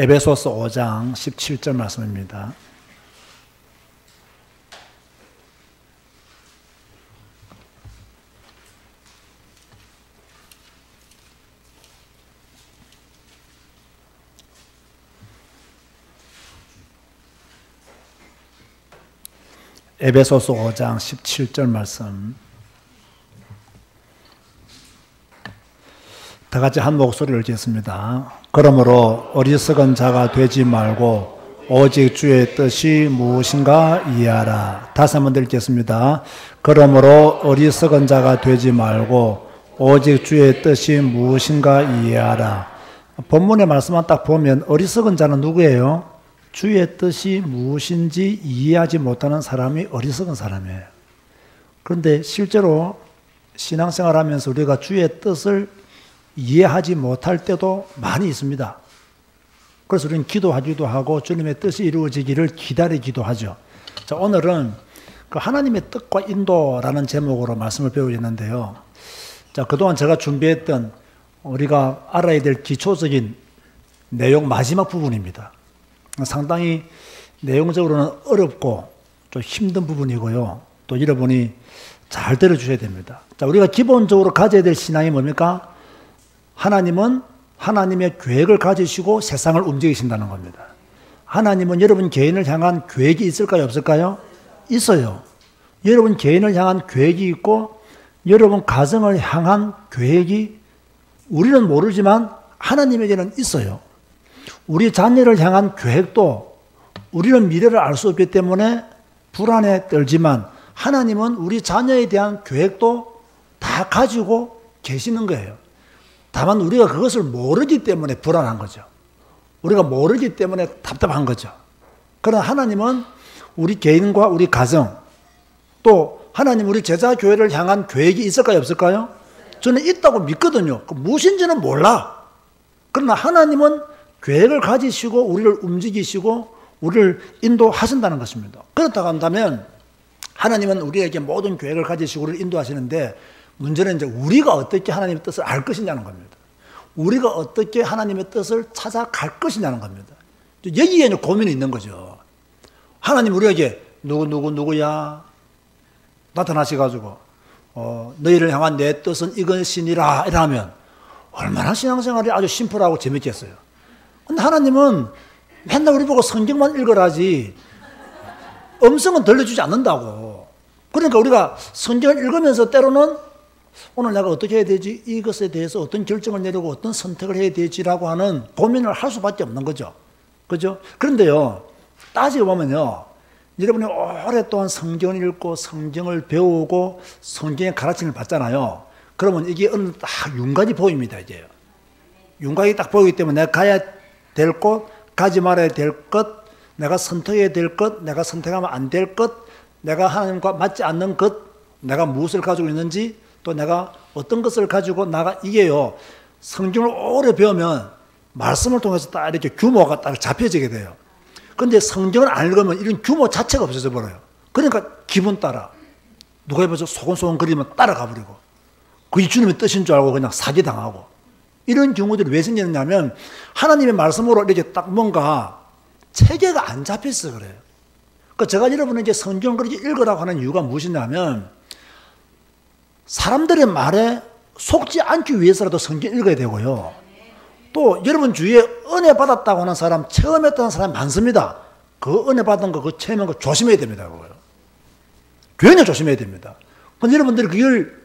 에베소서 5장 17절 말씀입니다. 에베소서 5장 17절 말씀. 다 같이 한 목소리를 읽겠습니다. 그러므로 어리석은 자가 되지 말고 오직 주의 뜻이 무엇인가 이해하라. 다시 한번 읽겠습니다. 그러므로 어리석은 자가 되지 말고 오직 주의 뜻이 무엇인가 이해하라. 본문의 말씀만 딱 보면 어리석은 자는 누구예요? 주의 뜻이 무엇인지 이해하지 못하는 사람이 어리석은 사람이에요. 그런데 실제로 신앙생활 하면서 우리가 주의 뜻을 이해하지 못할 때도 많이 있습니다. 그래서 우리는 기도하기도 하고 주님의 뜻이 이루어지기를 기다리기도 하죠. 자, 오늘은 그 하나님의 뜻과 인도라는 제목으로 말씀을 배우겠는데요. 자, 그동안 제가 준비했던 우리가 알아야 될 기초적인 내용 마지막 부분입니다. 상당히 내용적으로는 어렵고 좀 힘든 부분이고요. 또 여러분이 잘 들어주셔야 됩니다. 자, 우리가 기본적으로 가져야 될 신앙이 뭡니까? 하나님은 하나님의 계획을 가지시고 세상을 움직이신다는 겁니다. 하나님은 여러분 개인을 향한 계획이 있을까요? 없을까요? 있어요. 여러분 개인을 향한 계획이 있고 여러분 가정을 향한 계획이 우리는 모르지만 하나님에게는 있어요. 우리 자녀를 향한 계획도 우리는 미래를 알 수 없기 때문에 불안에 떨지만 하나님은 우리 자녀에 대한 계획도 다 가지고 계시는 거예요. 다만 우리가 그것을 모르기 때문에 불안한 거죠. 우리가 모르기 때문에 답답한 거죠. 그러나 하나님은 우리 개인과 우리 가정 또 하나님 우리 제자 교회를 향한 계획이 있을까요? 없을까요? 저는 있다고 믿거든요. 무엇인지는 몰라. 그러나 하나님은 계획을 가지시고 우리를 움직이시고 우리를 인도하신다는 것입니다. 그렇다고 한다면 하나님은 우리에게 모든 계획을 가지시고 우리를 인도하시는데 문제는 이제 우리가 어떻게 하나님의 뜻을 알 것이냐는 겁니다. 우리가 어떻게 하나님의 뜻을 찾아갈 것이냐는 겁니다. 여기에 고민이 있는 거죠. 하나님 우리에게 누구야 나타나셔가지고 너희를 향한 내 뜻은 이것이니라 이러면 얼마나 신앙생활이 아주 심플하고 재밌겠어요. 근데 하나님은 맨날 우리 보고 성경만 읽으라지 음성은 들려주지 않는다고. 그러니까 우리가 성경을 읽으면서 때로는 오늘 내가 어떻게 해야 되지? 이것에 대해서 어떤 결정을 내리고 어떤 선택을 해야 되지라고 하는 고민을 할 수밖에 없는 거죠. 그죠? 그런데요, 따지고 보면요, 여러분이 오랫동안 성경을 읽고 성경을 배우고 성경의 가르침을 받잖아요. 그러면 이게 어느 딱 윤곽이 보입니다, 이제요. 윤곽이 딱 보이기 때문에 내가 가야 될 곳, 가지 말아야 될 것, 내가 선택해야 될 것, 내가 선택하면 안 될 것, 내가 하나님과 맞지 않는 것, 내가 무엇을 가지고 있는지, 또 내가 어떤 것을 가지고 나가, 이게요, 성경을 오래 배우면 말씀을 통해서 딱 이렇게 규모가 딱 잡혀지게 돼요. 근데 성경을 안 읽으면 이런 규모 자체가 없어져 버려요. 그러니까 기분 따라. 누가 해봐서 소곤소곤 거리면 따라가 버리고. 그게 주님의 뜻인 줄 알고 그냥 사기당하고. 이런 경우들이 왜 생기느냐면 하나님의 말씀으로 이렇게 딱 뭔가 체계가 안 잡혀서 그래요. 그러니까 제가 여러분에게 성경을 그렇게 읽으라고 하는 이유가 무엇이냐면 사람들의 말에 속지 않기 위해서라도 성경 읽어야 되고요. 또 여러분 주위에 은혜 받았다고 하는 사람, 체험했다는 사람이 많습니다. 그 은혜 받은 거, 그 체험한 거 조심해야 됩니다. 그거요. 굉장히 조심해야 됩니다. 근데 여러분들이 그걸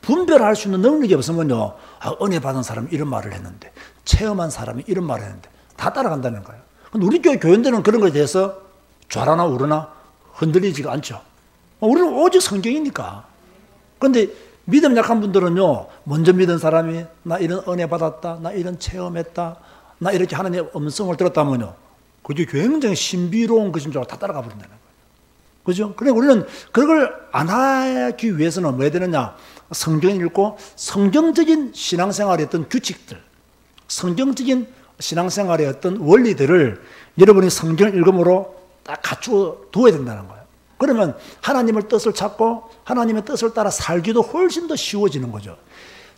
분별할 수 있는 능력이 없으면요, 은혜 받은 사람이 이런 말을 했는데, 체험한 사람이 이런 말을 했는데, 다 따라간다는 거예요. 근데 우리 교회 교인들은 그런 것에 대해서 좌라나 우러나 흔들리지가 않죠. 우리는 오직 성경이니까. 근데 믿음 약한 분들은요, 먼저 믿은 사람이 나 이런 은혜 받았다, 나 이런 체험했다, 나 이렇게 하나님의 음성을 들었다면요, 그게 굉장히 신비로운 것인 줄 알고 다 따라가 버린다는 거예요. 그죠? 그러니까 우리는 그걸 안 하기 위해서는 뭐 해야 되느냐? 성경을 읽고 성경적인 신앙생활의 어떤 규칙들, 성경적인 신앙생활의 어떤 원리들을 여러분이 성경을 읽음으로 딱 갖추어 두어야 된다는 거예요. 그러면 하나님의 뜻을 찾고 하나님의 뜻을 따라 살기도 훨씬 더 쉬워지는 거죠.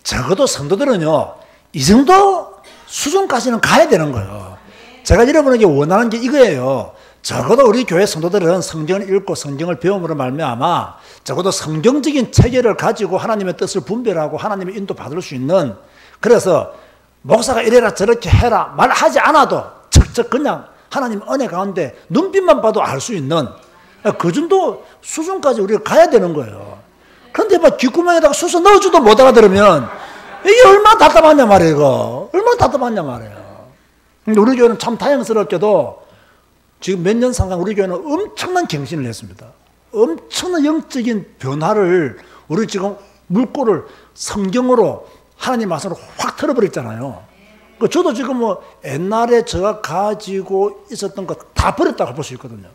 적어도 성도들은요, 이 정도 수준까지는 가야 되는 거예요. 제가 여러분에게 원하는 게 이거예요. 적어도 우리 교회 성도들은 성경을 읽고 성경을 배움으로 말미암아 적어도 성경적인 체계를 가지고 하나님의 뜻을 분별하고 하나님의 인도 받을 수 있는, 그래서 목사가 이래라 저렇게 해라 말하지 않아도 척척 그냥 하나님 은혜 가운데 눈빛만 봐도 알 수 있는 그 정도 수준까지 우리가 가야 되는 거예요. 그런데 막 귓구멍에다가 수서 넣어줘도 못 알아들으면 이게 얼마나 답답하냐 말이에요. 이거 얼마나 답답하냐 말이에요. 근데 우리 교회는 참 다행스럽게도 지금 몇 년 상간 우리 교회는 엄청난 갱신을 했습니다. 엄청난 영적인 변화를, 우리 지금 물꼬를 성경으로 하나님 말씀으로 확 틀어버렸잖아요. 저도 지금 뭐 옛날에 제가 가지고 있었던 거 다 버렸다고 볼 수 있거든요.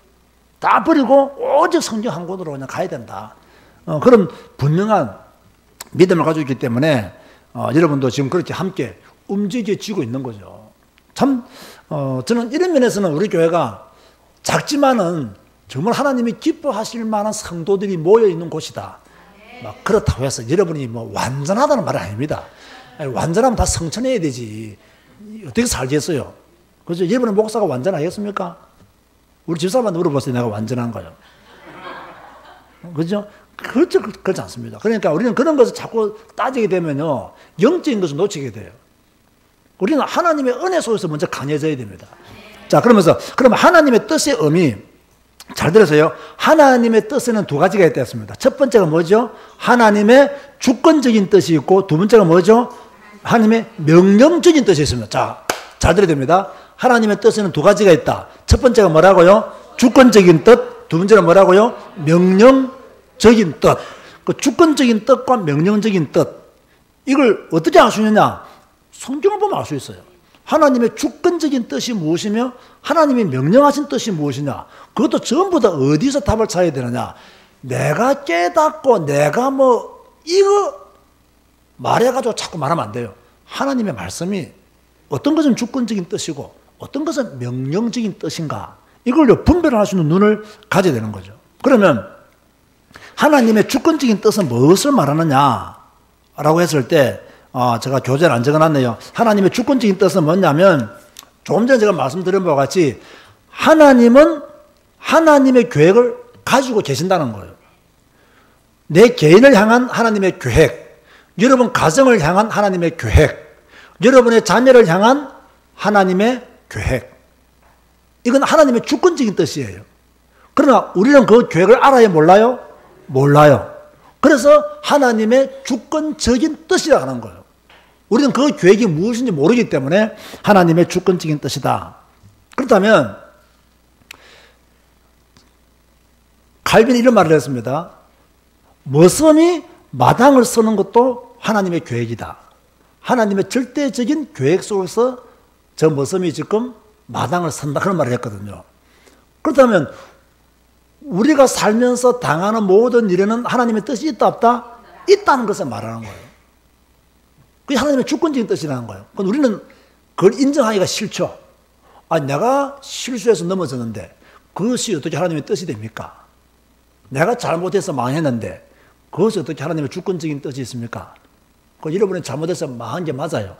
다 버리고 오직 성경 한 권으로 그냥 가야 된다. 그런 분명한 믿음을 가지고 있기 때문에 여러분도 지금 그렇게 함께 움직여지고 있는 거죠. 참 저는 이런 면에서는 우리 교회가 작지만은 정말 하나님이 기뻐하실 만한 성도들이 모여 있는 곳이다. 막 그렇다고 해서 여러분이 뭐 완전하다는 말은 아닙니다. 완전하면 다 성천해야 되지. 어떻게 살겠어요? 그죠? 여러분의 목사가 완전하겠습니까? 우리 집사람한테 물어봤어요. 내가 완전한가요? 그죠? 그렇지 않습니다. 그러니까 우리는 그런 것을 자꾸 따지게 되면요, 영적인 것을 놓치게 돼요. 우리는 하나님의 은혜 속에서 먼저 강해져야 됩니다. 자, 그러면서, 그럼 하나님의 뜻의 의미, 잘 들으세요. 하나님의 뜻에는 두 가지가 있다 했습니다. 첫 번째가 뭐죠? 하나님의 주권적인 뜻이 있고, 두 번째가 뭐죠? 하나님의 명령적인 뜻이 있습니다. 자, 잘 들어야 됩니다. 하나님의 뜻에는 두 가지가 있다. 첫 번째가 뭐라고요? 주권적인 뜻. 두 번째는 뭐라고요? 명령적인 뜻. 그 주권적인 뜻과 명령적인 뜻. 이걸 어떻게 알 수 있느냐? 성경을 보면 알 수 있어요. 하나님의 주권적인 뜻이 무엇이며 하나님이 명령하신 뜻이 무엇이냐. 그것도 전부 다 어디서 답을 찾아야 되느냐. 내가 깨닫고 내가 뭐 이거 말해가지고 자꾸 말하면 안 돼요. 하나님의 말씀이 어떤 것은 주권적인 뜻이고 어떤 것은 명령적인 뜻인가. 이걸 분별할 수 있는 눈을 가져야 되는 거죠. 그러면 하나님의 주권적인 뜻은 무엇을 말하느냐라고 했을 때 제가 교재를 안 적어놨네요. 하나님의 주권적인 뜻은 뭐냐면 조금 전에 제가 말씀드린 바와 같이 하나님은 하나님의 계획을 가지고 계신다는 거예요. 내 개인을 향한 하나님의 계획, 여러분 가정을 향한 하나님의 계획, 여러분의 자녀를 향한 하나님의 계획. 이건 하나님의 주권적인 뜻이에요. 그러나 우리는 그 계획을 알아요, 몰라요? 몰라요. 그래서 하나님의 주권적인 뜻이라고 하는 거예요. 우리는 그 계획이 무엇인지 모르기 때문에 하나님의 주권적인 뜻이다. 그렇다면 칼빈이 이런 말을 했습니다. 머슴이 마당을 쓰는 것도 하나님의 계획이다. 하나님의 절대적인 계획 속에서 저 머슴이 지금 마당을 선다. 그런 말을 했거든요. 그렇다면 우리가 살면서 당하는 모든 일에는 하나님의 뜻이 있다 없다? 있다는 것을 말하는 거예요. 그게 하나님의 주권적인 뜻이라는 거예요. 그럼 우리는 그걸 인정하기가 싫죠. 내가 실수해서 넘어졌는데 그것이 어떻게 하나님의 뜻이 됩니까? 내가 잘못해서 망했는데 그것이 어떻게 하나님의 주권적인 뜻이 있습니까? 여러분이 잘못해서 망한 게 맞아요.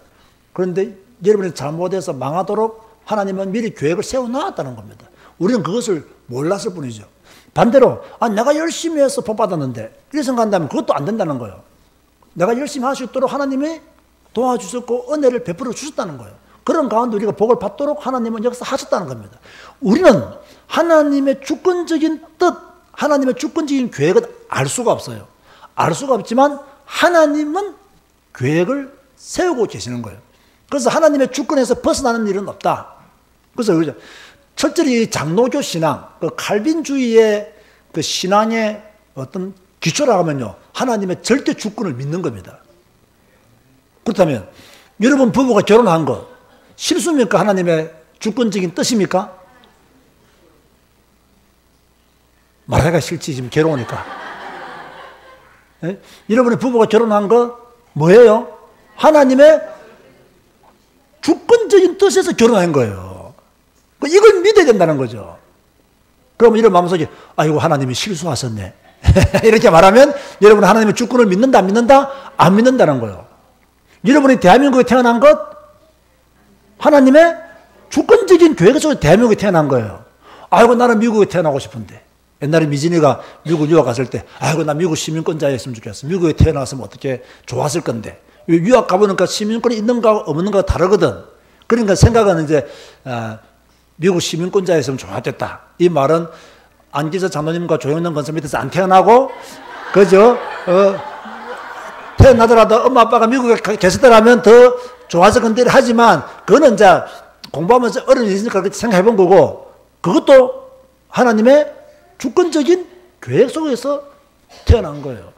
그런데 여러분이 잘못해서 망하도록 하나님은 미리 계획을 세워놨다는 겁니다. 우리는 그것을 몰랐을 뿐이죠. 반대로 내가 열심히 해서 복 받았는데 이렇게 생각한다면 그것도 안 된다는 거예요. 내가 열심히 할 수 있도록 하나님이 도와주셨고 은혜를 베풀어 주셨다는 거예요. 그런 가운데 우리가 복을 받도록 하나님은 역사하셨다는 겁니다. 우리는 하나님의 주권적인 뜻, 하나님의 주권적인 계획은 알 수가 없어요. 알 수가 없지만 하나님은 계획을 세우고 계시는 거예요. 그래서 하나님의 주권에서 벗어나는 일은 없다. 그래서 철저히 장로교 신앙, 그 칼빈주의의 그 신앙의 어떤 기초라고 하면요, 하나님의 절대 주권을 믿는 겁니다. 그렇다면 여러분 부부가 결혼한 거 실수입니까? 하나님의 주권적인 뜻입니까? 말하기가 싫지, 지금 괴로우니까. 네? 여러분의 부부가 결혼한 거 뭐예요? 하나님의 주권적인 뜻에서 결혼한 거예요. 이걸 믿어야 된다는 거죠. 그러면 이런 마음속에 아이고 하나님이 실수하셨네 이렇게 말하면 여러분 하나님의 주권을 믿는다 안 믿는다? 안 믿는다는 거예요. 여러분이 대한민국에 태어난 것 하나님의 주권적인 계획 속에 대한민국에 태어난 거예요. 아이고, 나는 미국에 태어나고 싶은데. 옛날에 미진이가 미국 유학 갔을 때, 아이고, 나 미국 시민권자였으면 좋겠어. 미국에 태어났으면 어떻게 좋았을 건데. 유학 가보니까 시민권이 있는가 없는가 다르거든. 그러니까 생각은 이제, 미국 시민권자였으면 좋았겠다. 이 말은 안기서 장로님과 조영남 건설 밑에서 안 태어나고, 그죠? 태어나더라도 엄마 아빠가 미국에 계셨더라면 더 좋았을 건데 하지만, 그거는 이제 공부하면서 어려운 일이니까 그렇게 생각해 본 거고, 그것도 하나님의 주권적인 계획 속에서 태어난 거예요.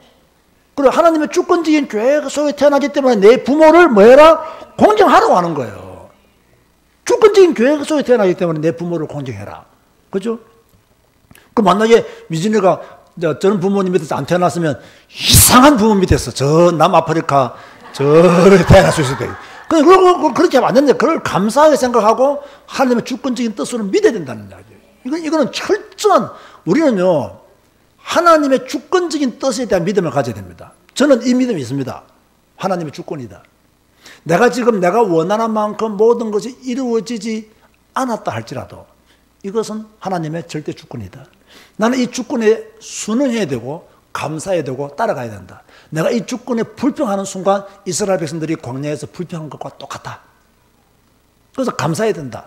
그리고 하나님의 주권적인 계획 속에 태어나기 때문에 내 부모를 뭐해라? 공경하라고 하는 거예요. 주권적인 계획 속에 태어나기 때문에 내 부모를 공경해라. 그죠? 그 만약에 미진이가 저런 부모님 밑에서 안 태어났으면 이상한 부모 밑에서 저 남아프리카 저렇게 태어날 수 있을 거예요. 그렇게 하면 안 된다. 그걸 감사하게 생각하고 하나님의 주권적인 뜻으로 믿어야 된다는 이야기예요. 이거는 철저한, 우리는요, 하나님의 주권적인 뜻에 대한 믿음을 가져야 됩니다. 저는 이 믿음이 있습니다. 하나님의 주권이다. 내가 원하는 만큼 모든 것이 이루어지지 않았다 할지라도 이것은 하나님의 절대 주권이다. 나는 이 주권에 순응해야 되고 감사해야 되고 따라가야 된다. 내가 이 주권에 불평하는 순간 이스라엘 백성들이 광야에서 불평한 것과 똑같다. 그래서 감사해야 된다.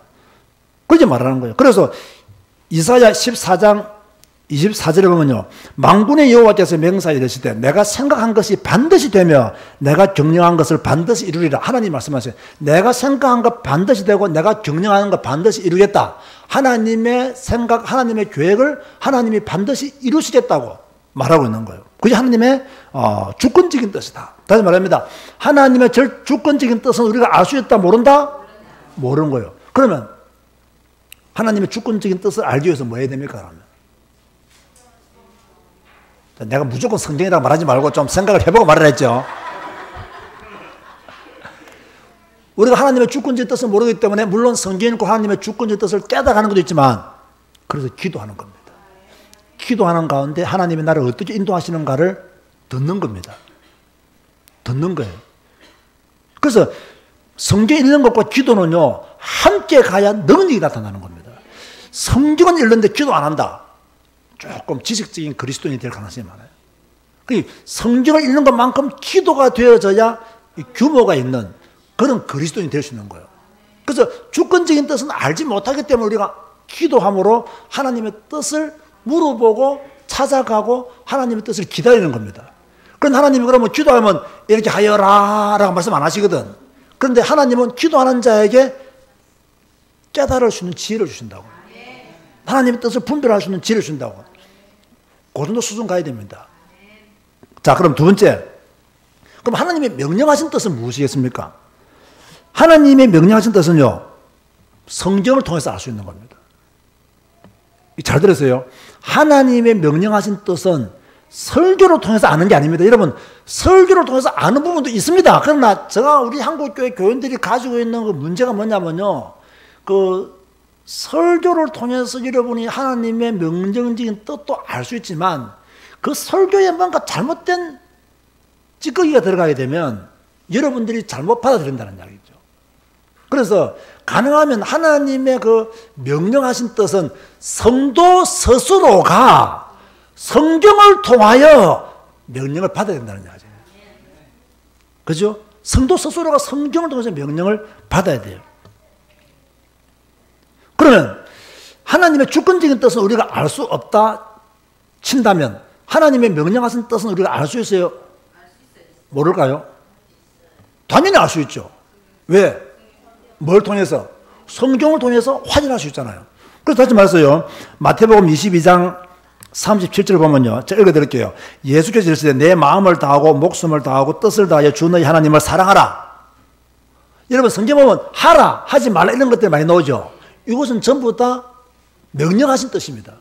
그렇게 말하는 거예요. 그래서 이사야 14장 24절에 보면요, 만군의 여호와께서 맹세하여 이르시되 내가 생각한 것이 반드시 되며 내가 경영한 것을 반드시 이루리라. 하나님 말씀하세요. 내가 생각한 것 반드시 되고 내가 경영하는 것 반드시 이루겠다. 하나님의 생각, 하나님의 계획을 하나님이 반드시 이루시겠다고 말하고 있는 거예요. 그게 하나님의 주권적인 뜻이다. 다시 말합니다. 하나님의 주권적인 뜻은 우리가 알 수 있다, 모른다? 모르는 거예요. 그러면 하나님의 주권적인 뜻을 알기 위해서 뭐 해야 됩니까? 그러면 내가 무조건 성경이라고 말하지 말고 좀 생각을 해보고 말을 했죠. 우리가 하나님의 주권적인 뜻을 모르기 때문에 물론 성경이 있고 하나님의 주권적인 뜻을 깨달아가는 것도 있지만, 그래서 기도하는 겁니다. 기도하는 가운데 하나님이 나를 어떻게 인도하시는가를 듣는 겁니다. 듣는 거예요. 그래서 성경 읽는 것과 기도는요, 함께 가야 능력이 나타나는 겁니다. 성경은 읽는데 기도 안 한다. 조금 지식적인 그리스도인이 될 가능성이 많아요. 성경을 읽는 것만큼 기도가 되어져야 규모가 있는 그런 그리스도인이 될 수 있는 거예요. 그래서 주권적인 뜻은 알지 못하기 때문에 우리가 기도함으로 하나님의 뜻을 물어보고 찾아가고 하나님의 뜻을 기다리는 겁니다. 그런데 하나님이 그러면 기도하면 이렇게 하여라 라고 말씀 안 하시거든. 그런데 하나님은 기도하는 자에게 깨달을 수 있는 지혜를 주신다고. 하나님의 뜻을 분별할 수 있는 지혜를 준다고. 그 정도 수준 가야 됩니다. 자, 그럼 두 번째. 그럼 하나님의 명령하신 뜻은 무엇이겠습니까? 하나님의 명령하신 뜻은요, 성경을 통해서 알 수 있는 겁니다. 잘 들으세요. 하나님의 명령하신 뜻은 설교를 통해서 아는 게 아닙니다. 여러분, 설교를 통해서 아는 부분도 있습니다. 그러나 제가 우리 한국교회 교인들이 가지고 있는 그 문제가 뭐냐면요, 그 설교를 통해서 여러분이 하나님의 명령적인 뜻도 알 수 있지만 그 설교에 뭔가 잘못된 찌꺼기가 들어가게 되면 여러분들이 잘못 받아들인다는 이야기죠. 그래서 가능하면 하나님의 그 명령하신 뜻은 성도 스스로가 성경을 통하여 명령을 받아야 된다는 이야기죠. 그죠? 성도 스스로가 성경을 통해서 명령을 받아야 돼요. 그러면 하나님의 주권적인 뜻은 우리가 알 수 없다 친다면 하나님의 명령하신 뜻은 우리가 알 수 있어요? 모를까요? 당연히 알 수 있죠. 왜? 뭘 통해서? 성경을 통해서 확인할 수 있잖아요. 그래서 다시 말해서요, 마태복음 22장 37절을 보면요, 제가 읽어드릴게요. 예수께서 이르시되 내 마음을 다하고 목숨을 다하고 뜻을 다하여 주 너희 하나님을 사랑하라. 여러분, 성경 보면 하라, 하지 말라 이런 것들이 많이 나오죠. 이것은 전부 다 명령하신 뜻입니다.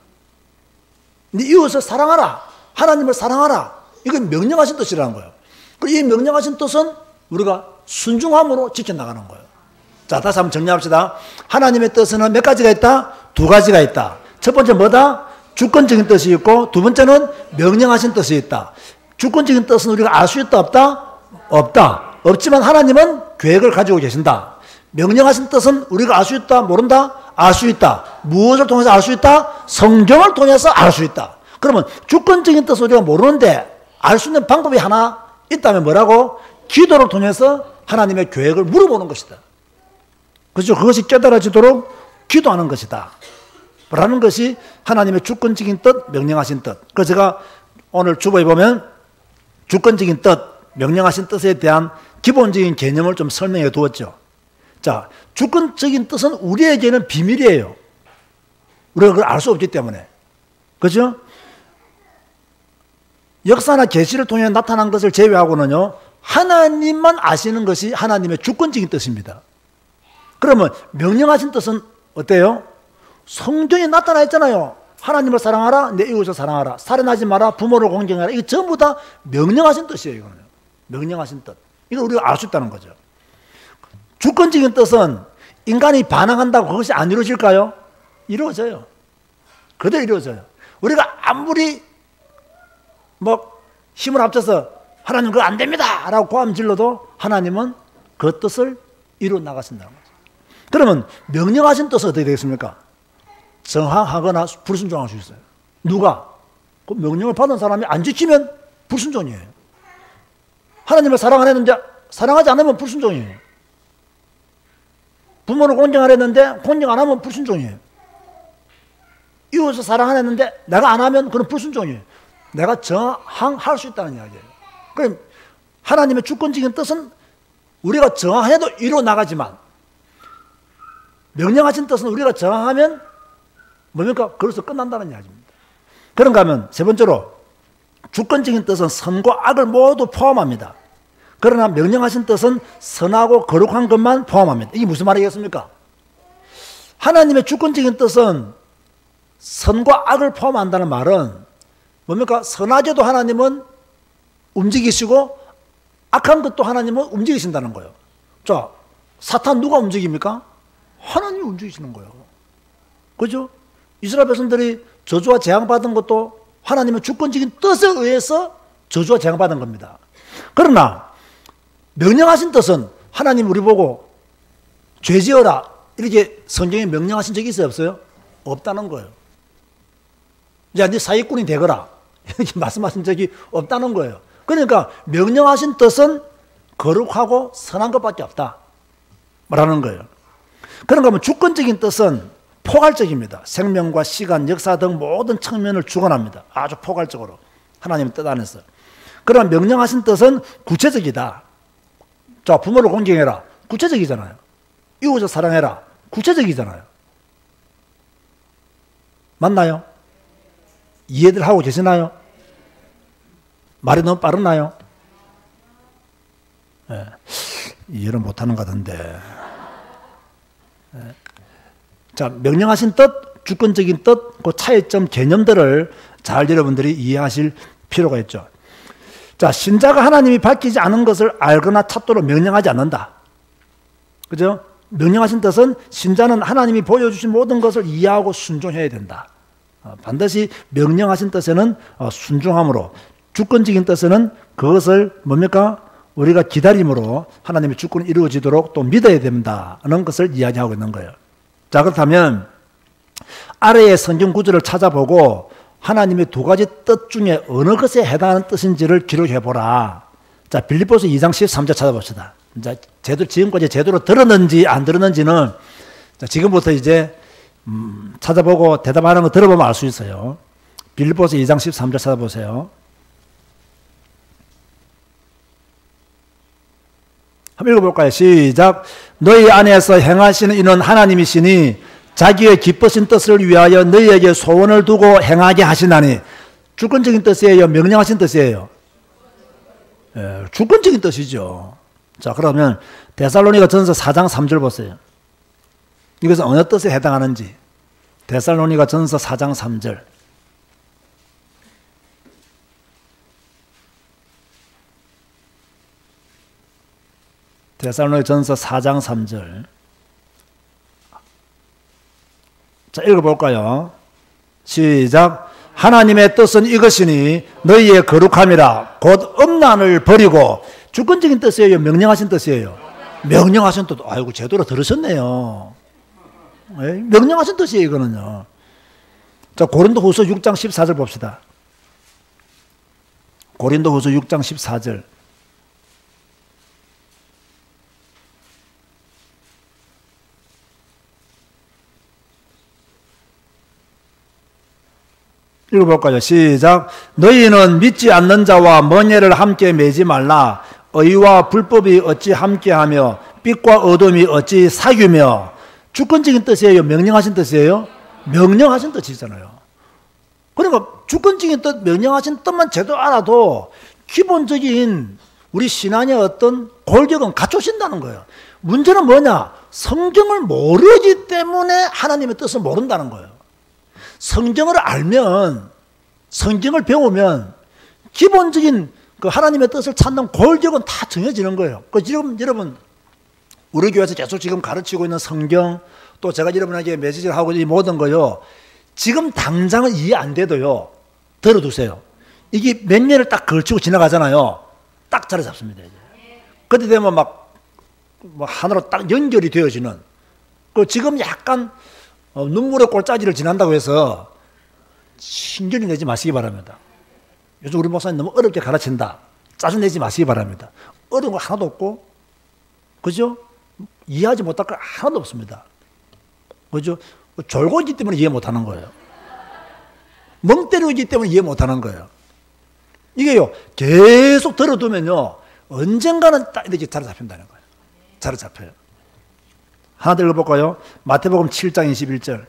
네 이웃을 사랑하라, 하나님을 사랑하라, 이건 명령하신 뜻이라는 거예요. 그리고 이 명령하신 뜻은 우리가 순종함으로 지켜나가는 거예요. 자, 다시 한번 정리합시다. 하나님의 뜻은 몇 가지가 있다? 두 가지가 있다. 첫 번째 뭐다? 주권적인 뜻이 있고, 두 번째는 명령하신 뜻이 있다. 주권적인 뜻은 우리가 알 수 있다 없다? 없다. 없지만 하나님은 계획을 가지고 계신다. 명령하신 뜻은 우리가 알 수 있다, 모른다? 알 수 있다. 무엇을 통해서 알 수 있다? 성경을 통해서 알 수 있다. 그러면 주권적인 뜻을 우리가 모르는데 알 수 있는 방법이 하나 있다면 뭐라고? 기도를 통해서 하나님의 계획을 물어보는 것이다. 그렇죠? 그것이 깨달아지도록 기도하는 것이다. 라는 것이 하나님의 주권적인 뜻, 명령하신 뜻. 그래서 제가 오늘 주보에 보면 주권적인 뜻, 명령하신 뜻에 대한 기본적인 개념을 좀 설명해 두었죠. 자, 주권적인 뜻은 우리에게는 비밀이에요. 우리가 그걸 알 수 없기 때문에. 그죠? 역사나 계시를 통해 나타난 것을 제외하고는요, 하나님만 아시는 것이 하나님의 주권적인 뜻입니다. 그러면 명령하신 뜻은 어때요? 성경에 나타나 있잖아요. 하나님을 사랑하라, 내 이웃을 사랑하라, 살인하지 마라, 부모를 공경하라. 이게 전부 다 명령하신 뜻이에요. 이거는. 명령하신 뜻. 이걸 우리가 알 수 있다는 거죠. 주권적인 뜻은 인간이 반항한다고 그것이 안 이루어질까요? 이루어져요. 그대로 이루어져요. 우리가 아무리 힘을 합쳐서 하나님 그거 안 됩니다 라고 고함 질러도 하나님은 그 뜻을 이루어 나가신다는 거죠. 그러면 명령하신 뜻은 어떻게 되겠습니까? 정하거나 불순종할 수 있어요. 누가? 그 명령을 받은 사람이 안 지키면 불순종이에요. 하나님을 사랑 안 했는데 사랑하지 않으면 불순종이에요. 부모를 공경하려 했는데 공경 안 하면 불순종이에요. 이웃을 사랑 안 했는데 내가 안 하면 그건 불순종이에요. 내가 저항할 수 있다는 이야기예요. 그럼 하나님의 주권적인 뜻은 우리가 저항해도 이루어 나가지만 명령하신 뜻은 우리가 저항하면 뭡니까? 그래서 끝난다는 이야기입니다. 그런가 하면 세 번째로 주권적인 뜻은 선과 악을 모두 포함합니다. 그러나 명령하신 뜻은 선하고 거룩한 것만 포함합니다. 이게 무슨 말이겠습니까? 하나님의 주권적인 뜻은 선과 악을 포함한다는 말은 뭡니까? 선하게도 하나님은 움직이시고 악한 것도 하나님은 움직이신다는 거예요. 자, 사탄 누가 움직입니까? 하나님이 움직이시는 거예요. 그죠? 이스라엘 백성들이 저주와 재앙받은 것도 하나님의 주권적인 뜻에 의해서 저주와 재앙받은 겁니다. 그러나 명령하신 뜻은 하나님 우리 보고 죄지어라 이렇게 성경에 명령하신 적이 있어요? 없어요? 없다는 거예요. 야, 네 사기꾼이 되거라 이렇게 말씀하신 적이 없다는 거예요. 그러니까 명령하신 뜻은 거룩하고 선한 것밖에 없다 말하는 거예요. 그런가 하면 주권적인 뜻은 포괄적입니다. 생명과 시간, 역사 등 모든 측면을 주관합니다. 아주 포괄적으로 하나님의 뜻 안에서. 그러나 명령하신 뜻은 구체적이다. 자, 부모를 공경해라. 구체적이잖아요. 이웃을 사랑해라. 구체적이잖아요. 맞나요? 이해들 하고 계시나요? 말이 너무 빠르나요? 네. 이해를 못하는 것 같은데. 네. 자, 명령하신 뜻, 주권적인 뜻, 그 차이점 개념들을 잘 여러분들이 이해하실 필요가 있죠. 자, 신자가 하나님이 밝히지 않은 것을 알거나 찾도록 명령하지 않는다. 그죠? 명령하신 뜻은 신자는 하나님이 보여주신 모든 것을 이해하고 순종해야 된다. 반드시 명령하신 뜻에는 순종함으로, 주권적인 뜻에는 그것을 뭡니까? 우리가 기다림으로 하나님의 주권이 이루어지도록 또 믿어야 된다는 것을 이야기하고 있는 거예요. 자, 그렇다면 아래의 성경 구절을 찾아보고 하나님의 두 가지 뜻 중에 어느 것에 해당하는 뜻인지를 기록해 보라. 자, 빌립보서 2장 13절 찾아봅시다. 이제 지금까지 제대로 들었는지 안 들었는지는 자, 지금부터 이제 찾아보고 대답하는 거 들어보면 알 수 있어요. 빌립보서 2장 13절 찾아보세요. 한번 읽어볼까요? 시작. 너희 안에서 행하시는 이는 하나님이시니 자기의 기쁘신 뜻을 위하여 너희에게 소원을 두고 행하게 하시나니. 주권적인 뜻이에요? 명령하신 뜻이에요? 예, 주권적인 뜻이죠. 자, 그러면 데살로니가 전서 4장 3절 보세요. 이것은 어느 뜻에 해당하는지. 데살로니가 전서 4장 3절. 데살로니가 전서 4장 3절. 자, 읽어볼까요? 시작. 하나님의 뜻은 이것이니 너희의 거룩함이라 곧 음란을 버리고. 주권적인 뜻이에요? 명령하신 뜻이에요? 명령하신 뜻. 아이고 제대로 들으셨네요. 명령하신 뜻이에요 이거는요. 자, 고린도후서 6장 14절 봅시다. 고린도후서 6장 14절. 읽어볼까요? 시작. 너희는 믿지 않는 자와 멍에를 함께 매지 말라. 의와 불법이 어찌 함께하며 빛과 어둠이 어찌 사귀며. 주권적인 뜻이에요? 명령하신 뜻이에요? 명령하신 뜻이잖아요. 그러니까 주권적인 뜻, 명령하신 뜻만 제대로 알아도 기본적인 우리 신앙의 어떤 골격은 갖추신다는 거예요. 문제는 뭐냐? 성경을 모르기 때문에 하나님의 뜻을 모른다는 거예요. 성경을 알면, 성경을 배우면 기본적인 그 하나님의 뜻을 찾는 골격은 다 정해지는 거예요. 그 지금 여러분 우리 교회에서 계속 지금 가르치고 있는 성경, 또 제가 여러분에게 메시지를 하고 이 모든 거요, 지금 당장은 이해 안 돼도요, 들어두세요. 이게 몇 년을 딱 걸치고 지나가잖아요. 딱 자리 잡습니다. 이제. 그때 되면 막 하나로 딱 연결이 되어지는. 그 지금 약간 눈물의 꼴짜기를 지난다고 해서 신경이 내지 마시기 바랍니다. 요즘 우리 목사님 너무 어렵게 가르친다. 짜증내지 마시기 바랍니다. 어려운 거 하나도 없고, 그죠? 이해하지 못할 거 하나도 없습니다. 그죠? 졸고 있기 때문에 이해 못하는 거예요. 멍 때리고 있기 때문에 이해 못하는 거예요. 이게요, 계속 들어두면요, 언젠가는 딱 이렇게 자리 잡힌다는 거예요. 자리 잡혀요. 하나 더 읽어볼까요? 마태복음 7장 21절.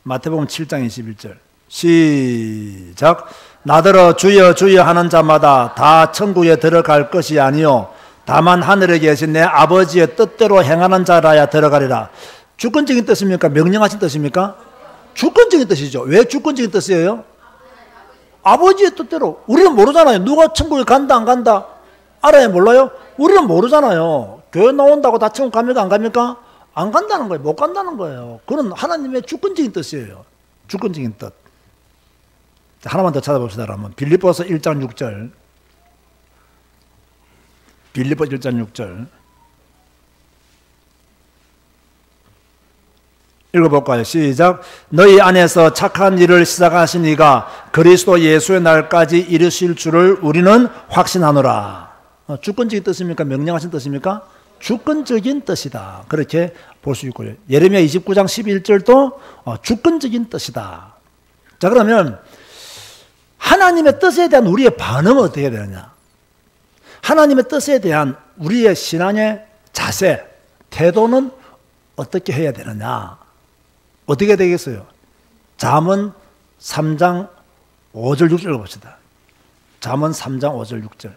마태복음 7장 21절. 시작. 나더러 주여 주여 하는 자마다 다 천국에 들어갈 것이 아니요 다만 하늘에 계신 내 아버지의 뜻대로 행하는 자라야 들어가리라. 주권적인 뜻입니까? 명령하신 뜻입니까? 주권적인 뜻이죠. 왜 주권적인 뜻이에요? 아버지의 뜻대로. 우리는 모르잖아요. 누가 천국에 간다 안 간다 알아야 몰라요? 우리는 모르잖아요. 교회 나온다고 다 천국 갑니까 안 갑니까? 안 간다는 거예요. 못 간다는 거예요. 그건 하나님의 주권적인 뜻이에요. 주권적인 뜻. 하나만 더 찾아봅시다. 그러면 빌립보서 1장 6절. 빌립보 1장 6절. 읽어볼까요? 시작. 너희 안에서 착한 일을 시작하신 이가 그리스도 예수의 날까지 이르실 줄을 우리는 확신하노라. 주권적인 뜻입니까? 명령하신 뜻입니까? 주권적인 뜻이다. 그렇게 볼 수 있고요. 예레미야 29장 11절도 주권적인 뜻이다. 자, 그러면 하나님의 뜻에 대한 우리의 반응은 어떻게 되느냐? 하나님의 뜻에 대한 우리의 신앙의 자세, 태도는 어떻게 해야 되느냐? 어떻게 되겠어요? 잠언 3장 5절 6절 봅시다. 잠언 3장 5절 6절.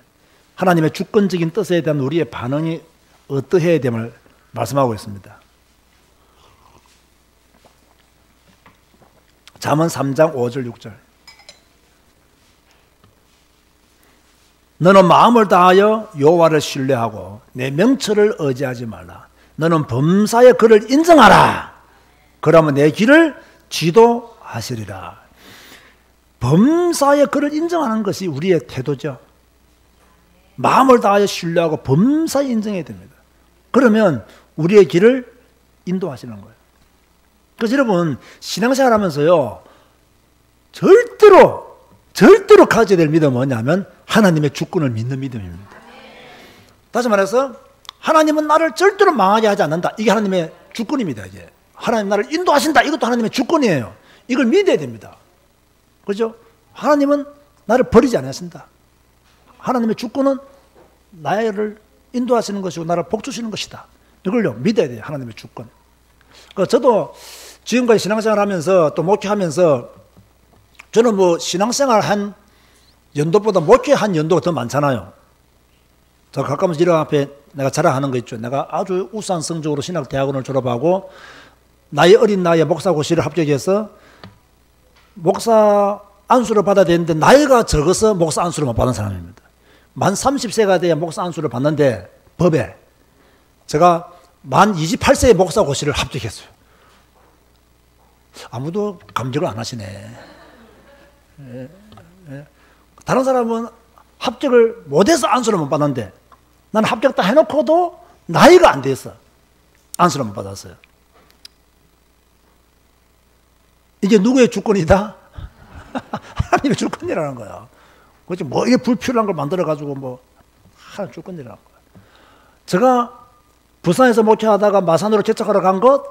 하나님의 주권적인 뜻에 대한 우리의 반응이 어떠해야 됨을 말씀하고 있습니다. 잠언 3장 5절 6절. 너는 마음을 다하여 여호와를 신뢰하고 내 명철을 의지하지 말라. 너는 범사의 그를 인정하라. 그러면 내 길을 지도하시리라. 범사의 그를 인정하는 것이 우리의 태도죠. 마음을 다하여 신뢰하고 범사에 인정해야 됩니다. 그러면 우리의 길을 인도하시는 거예요. 그래서 여러분 신앙생활 하면서요, 절대로 가져야 될 믿음은 뭐냐면 하나님의 주권을 믿는 믿음입니다. 다시 말해서 하나님은 나를 절대로 망하게 하지 않는다. 이게 하나님의 주권입니다. 이게 하나님 나를 인도하신다. 이것도 하나님의 주권이에요. 이걸 믿어야 됩니다. 그렇죠? 하나님은 나를 버리지 않으신다. 하나님의 주권은 나를 인도하시는 것이고 나를 복주시는 것이다. 이걸요 믿어야 돼요. 하나님의 주권. 저도 지금까지 신앙생활 하면서 또 목회하면서 저는 뭐 신앙생활 한 연도보다 목회한 연도가 더 많잖아요. 저 가까운 이름 앞에 내가 자랑하는 거 있죠. 내가 아주 우수한 성적으로 신학대학원을 졸업하고 나이 어린 나이에 목사고시를 합격해서 목사 안수를 받아야 되는데 나이가 적어서 목사 안수를 못 받은 사람입니다. 만 30세가 돼야 목사 안수를 받는데 법에 제가 만 28세에 목사고시를 합격했어요. 아무도 감격을 안 하시네. 다른 사람은 합격을 못해서 안수를 못 받았는데 나는 합격 다 해놓고도 나이가 안 돼서 안수를 못 받았어요. 이게 누구의 주권이다? 하나님의 주권이라는 거야. 그렇지, 뭐, 이게 불필요한 걸 만들어가지고 뭐, 하나님 주권이라는 거야. 제가 부산에서 목회하다가 마산으로 개척하러 간 것,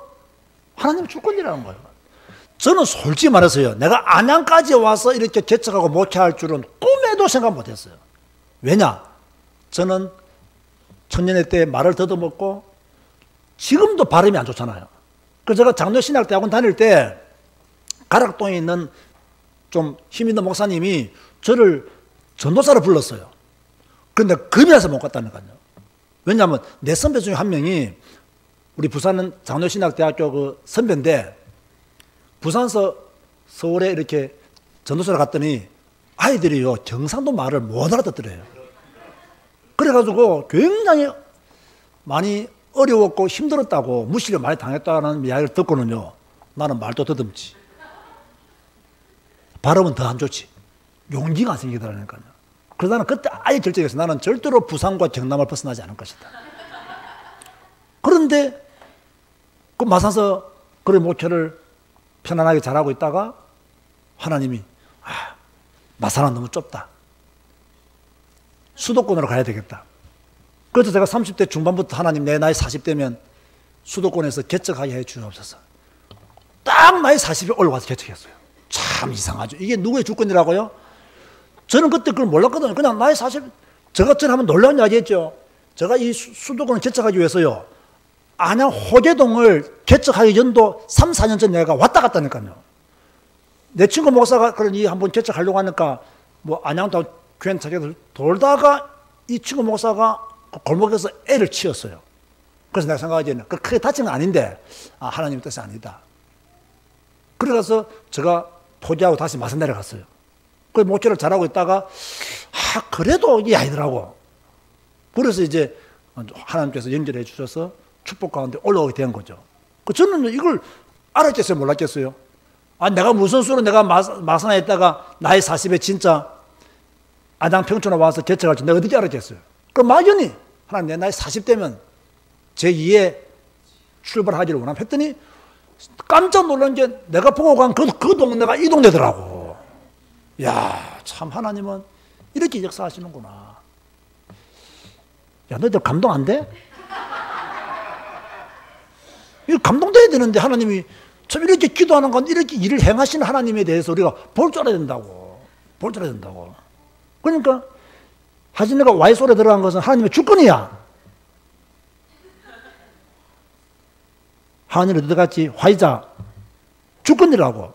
하나님의 주권이라는 거예요. 저는 솔직히 말해서요, 내가 안양까지 와서 이렇게 개척하고 목회할 줄은 꿈에도 생각 못 했어요. 왜냐? 저는 청년회 때 말을 더듬었고, 지금도 발음이 안 좋잖아요. 그래서 제가 장로신학대학원 다닐 때, 가락동에 있는 좀 힘 있는 목사님이 저를 전도사로 불렀어요. 그런데 겁이 나서 못 갔다니까요. 왜냐하면 내 선배 중에 한 명이 우리 부산은 장로신학대학교 그 선배인데 부산서 서울에 이렇게 전도사로 갔더니 아이들이요 경상도 말을 못 알아듣더래요. 그래가지고 굉장히 많이 어려웠고 힘들었다고 무시를 많이 당했다는 이야기를 듣고는요 나는 말도 더듬지. 발음은 더 안 좋지. 용기가 안 생기더라니까요. 그래서 나는 그때 아예 결정했어요. 나는 절대로 부산과 경남을 벗어나지 않을 것이다. 그런데 그 마산서 그런 목회를 편안하게 잘하고 있다가 하나님이 마산은 너무 좁다. 수도권으로 가야 되겠다. 그래서 제가 30대 중반부터 하나님 내 나이 40대면 수도권에서 개척하게 해 주옵소서. 딱 나이 40에 올라와서 개척했어요. 참 이상하죠. 이게 누구의 주권이라고요? 저는 그때 그걸 몰랐거든요. 그냥 나이 40, 제가 전에 한번 놀라운 이야기 했죠. 제가 이 수도권을 개척하기 위해서요. 안양 호계동을 개척하기 전도 3, 4년 전 내가 왔다 갔다니까요. 내 친구 목사가 그러니 한번 개척하려고 하니까 뭐 안양도 괜찮게 돌다가 이 친구 목사가 골목에서 애를 치었어요. 그래서 내가 생각하기에는 크게 다친 건 아닌데 하나님 뜻이 아니다. 그래서 제가 포기하고 다시 마산 내려갔어요. 그 목회를 잘하고 있다가 그래도 이게 아니더라고. 그래서 이제 하나님께서 연결해 주셔서 축복 가운데 올라오게 된 거죠. 저는 이걸 알았겠어요, 몰랐겠어요? 내가 무슨 수로 내가 마산에 있다가 나이 40에 진짜 안양 평촌에 와서 개척할지 내가 어떻게 알았겠어요? 그럼 막연히 하나님 내 나이 40대면 제2의 출발하기를 원하면 했더니 깜짝 놀란 게 내가 보고 간 그 동네가 이 동네더라고. 야, 참 하나님은 이렇게 역사하시는구나. 야, 너희들 감동 안 돼? 이거 감동돼야 되는데 하나님이 참 이렇게 기도하는 건 이렇게 일을 행하시는 하나님에 대해서 우리가 볼 줄 알아야 된다고. 볼 줄 알아야 된다고. 그러니까 하진이가 Y솔에 들어간 것은 하나님의 주권이야. 하은이를 너같이 화이자 주권이라고.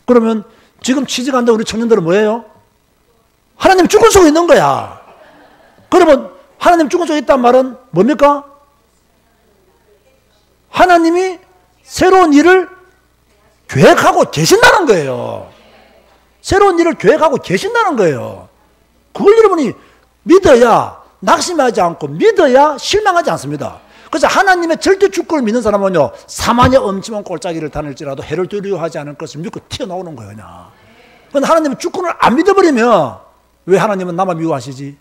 그러면 지금 취직한다는 우리 청년들은 뭐예요? 하나님 주권 속에 있는 거야. 그러면 하나님 주권 속에 있단 말은 뭡니까? 하나님이 새로운 일을 계획하고 계신다는 거예요. 새로운 일을 계획하고 계신다는 거예요. 그걸 여러분이 믿어야 낙심하지 않고 믿어야 실망하지 않습니다. 그래서 하나님의 절대 주권을 믿는 사람은요, 사만의 엄침한 골짜기를 다닐지라도 해를 두려워하지 않을 것을 믿고 튀어나오는 거예요, 그냥. 그런데 하나님의 주권을 안 믿어버리면 왜 하나님은 나만 미워하시지?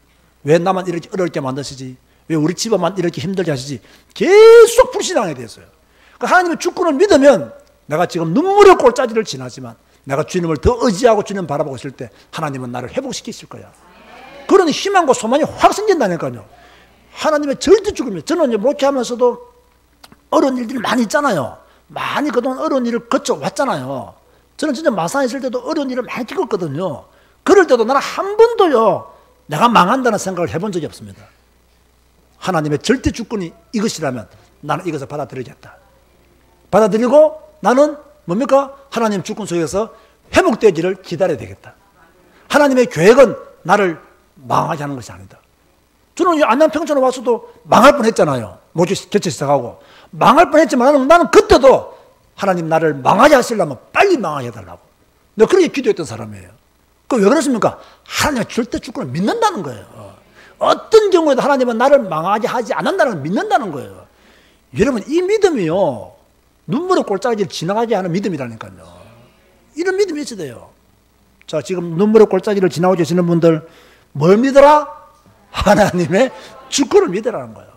왜 나만 이렇게 어렵게 만드시지? 왜 우리 집안만 이렇게 힘들게 하시지? 계속 불신앙하게 됐어요. 그러니까 하나님의 주권을 믿으면 내가 지금 눈물의 골짜기를 지나지만 내가 주님을 더 의지하고 주님 바라보고 있을 때 하나님은 나를 회복시키실 거야. 그런 희망과 소망이 확 생긴다니까요. 하나님의 절대 주권입니다. 저는 이제 목회하면서도 어려운 일들이 많이 있잖아요. 많이 그동안 어려운 일을 거쳐왔잖아요. 저는 진짜 마산에 있을 때도 어려운 일을 많이 겪었거든요. 그럴 때도 나는 한 번도요, 내가 망한다는 생각을 해본 적이 없습니다. 하나님의 절대 주권이 이것이라면 나는 이것을 받아들이겠다. 받아들이고 나는 뭡니까? 하나님 주권 속에서 회복되기를 기다려야 되겠다. 하나님의 계획은 나를 망하게 하는 것이 아니다. 저는 안양 평촌에 와서도 망할 뻔했잖아요. 목회 개최 시작하고 망할 뻔했지만 나는 그때도 하나님 나를 망하게 하시려면 빨리 망하게 해달라고. 내가 그렇게 기도했던 사람이에요. 그 왜 그렇습니까? 하나님의 절대 주권을 믿는다는 거예요. 어떤 경우에도 하나님은 나를 망하게 하지 않는다는 걸 믿는다는 거예요. 여러분 이 믿음이요, 눈물의 골짜기를 지나가게 하는 믿음이라니까요. 이런 믿음이 있어야 돼요. 자, 지금 눈물의 골짜기를 지나고 계시는 분들 뭘 믿어라? 하나님의 주권을 믿으라는 거예요.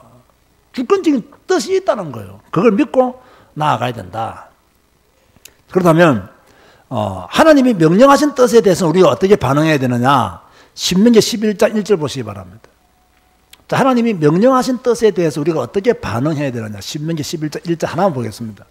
주권적인 뜻이 있다는 거예요. 그걸 믿고 나아가야 된다. 그렇다면 하나님이 명령하신 뜻에 대해서 우리가 어떻게 반응해야 되느냐? 신명기 11장 1절 보시기 바랍니다. 자, 하나님이 명령하신 뜻에 대해서 우리가 어떻게 반응해야 되느냐? 신명기 11장 1절 하나만 보겠습니다.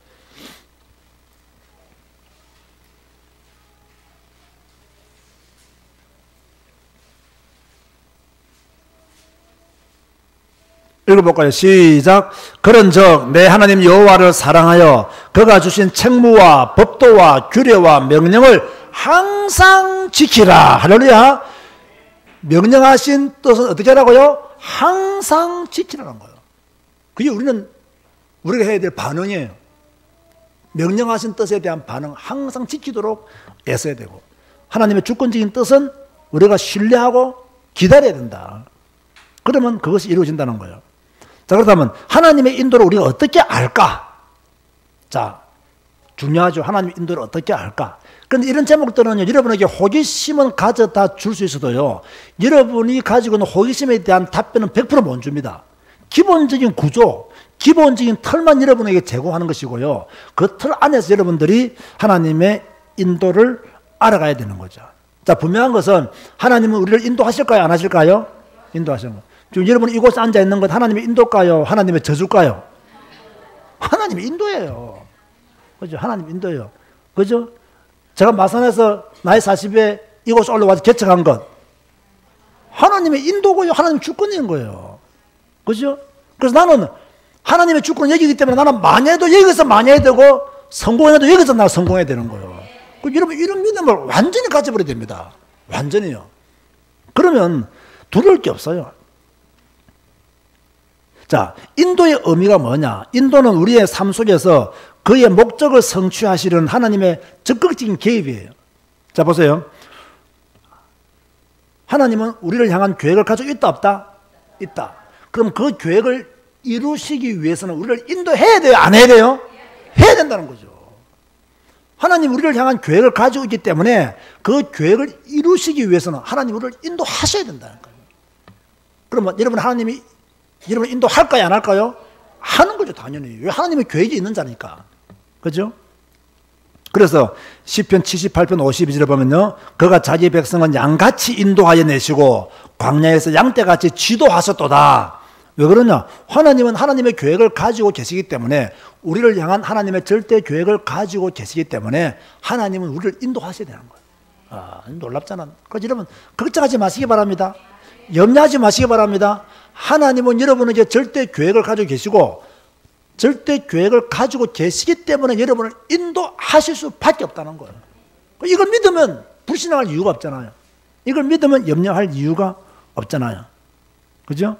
읽어볼까요? 시작. 그런즉 내 하나님 여호와를 사랑하여 그가 주신 책무와 법도와 규례와 명령을 항상 지키라. 할렐루야. 명령하신 뜻은 어떻게 하라고요? 항상 지키라는 거예요. 그게 우리가 해야 될 반응이에요. 명령하신 뜻에 대한 반응 항상 지키도록 애써야 되고, 하나님의 주권적인 뜻은 우리가 신뢰하고 기다려야 된다. 그러면 그것이 이루어진다는 거예요. 자, 그렇다면 하나님의 인도를 우리가 어떻게 알까? 자, 중요하죠. 하나님의 인도를 어떻게 알까? 그런데 이런 제목들은요, 여러분에게 호기심은 가져다 줄 수 있어도요, 여러분이 가지고 있는 호기심에 대한 답변은 100% 못 줍니다. 기본적인 구조, 기본적인 틀만 여러분에게 제공하는 것이고요, 그 틀 안에서 여러분들이 하나님의 인도를 알아가야 되는 거죠. 자, 분명한 것은 하나님은 우리를 인도하실까요? 안 하실까요? 인도하시는 거예요. 지금 여러분이 이곳에 앉아 있는 것 하나님의 인도일까요? 하나님의 저주일까요? 하나님의 인도예요. 그죠? 하나님 인도예요. 그죠? 제가 마산에서 나이 40에 이곳에 올라와서 개척한 것 하나님의 인도고요. 하나님의 주권인 거예요. 그죠? 그래서 나는 하나님의 주권을 여기기 때문에 나는 만회도 여기서 만회해야 되고 성공해도 여기서 나 성공해야 되는 거예요. 여러분 이런 믿음을 완전히 가져버려야 됩니다. 완전히요. 그러면 두려울 게 없어요. 자, 인도의 의미가 뭐냐? 인도는 우리의 삶 속에서 그의 목적을 성취하시려는 하나님의 적극적인 개입이에요. 자, 보세요. 하나님은 우리를 향한 계획을 가지고 있다, 없다? 있다. 그럼 그 계획을 이루시기 위해서는 우리를 인도해야 돼요? 안 해야 돼요? 해야 된다는 거죠. 하나님 우리를 향한 계획을 가지고 있기 때문에 그 계획을 이루시기 위해서는 하나님 우리를 인도하셔야 된다는 거예요. 그러면 여러분 하나님이 여러분 인도할까요? 안 할까요? 하는 거죠, 당연히. 왜? 하나님의 계획이 있는 자니까. 그죠? 그래서 시편 78편 52절에 보면요, 그가 자기 백성은 양같이 인도하여 내시고 광야에서 양떼같이 지도하셨도다. 왜 그러냐? 하나님은 하나님의 계획을 가지고 계시기 때문에, 우리를 향한 하나님의 절대 계획을 가지고 계시기 때문에 하나님은 우리를 인도하셔야 되는 거예요. 아, 놀랍잖아. 그래서 여러분 걱정하지 마시기 바랍니다. 염려하지 마시기 바랍니다. 하나님은 여러분에게 절대 계획을 가지고 계시고 절대 계획을 가지고 계시기 때문에 여러분을 인도하실 수밖에 없다는 거예요. 이걸 믿으면 불신앙할 이유가 없잖아요. 이걸 믿으면 염려할 이유가 없잖아요. 그죠?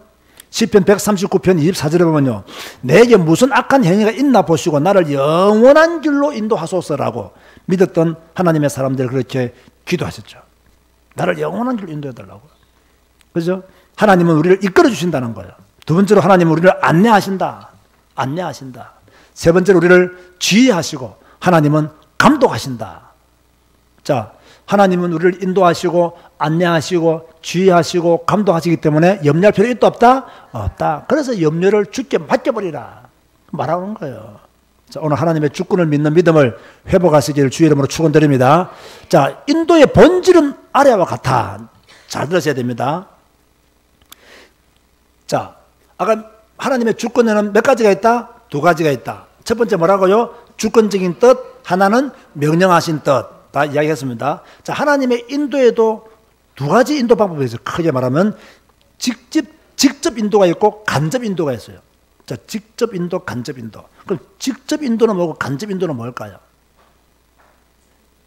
시편 139편 24절에 보면요, 내게 무슨 악한 행위가 있나 보시고 나를 영원한 길로 인도하소서라고 믿었던 하나님의 사람들 그렇게 기도하셨죠. 나를 영원한 길로 인도해달라고. 그죠? 하나님은 우리를 이끌어 주신다는 거예요. 두 번째로 하나님은 우리를 안내하신다. 안내하신다. 세 번째로 우리를 지휘하시고 하나님은 감독하신다. 자, 하나님은 우리를 인도하시고 안내하시고 지휘하시고 감독하시기 때문에 염려할 필요 있다, 없다? 없다. 그래서 염려를 주께 맡겨버리라 말하는 거예요. 자, 오늘 하나님의 주권을 믿는 믿음을 회복하시기를 주의 이름으로 축원드립니다. 자, 인도의 본질은 아래와 같아. 잘 들으셔야 됩니다. 자, 아까 하나님의 주권에는 몇 가지가 있다? 두 가지가 있다. 첫 번째 뭐라고요? 주권적인 뜻, 하나는 명령하신 뜻. 다 이야기했습니다. 자, 하나님의 인도에도 두 가지 인도 방법이 있어요. 크게 말하면 직접 인도가 있고 간접 인도가 있어요. 자, 직접 인도, 간접 인도. 그럼 직접 인도는 뭐고 간접 인도는 뭘까요?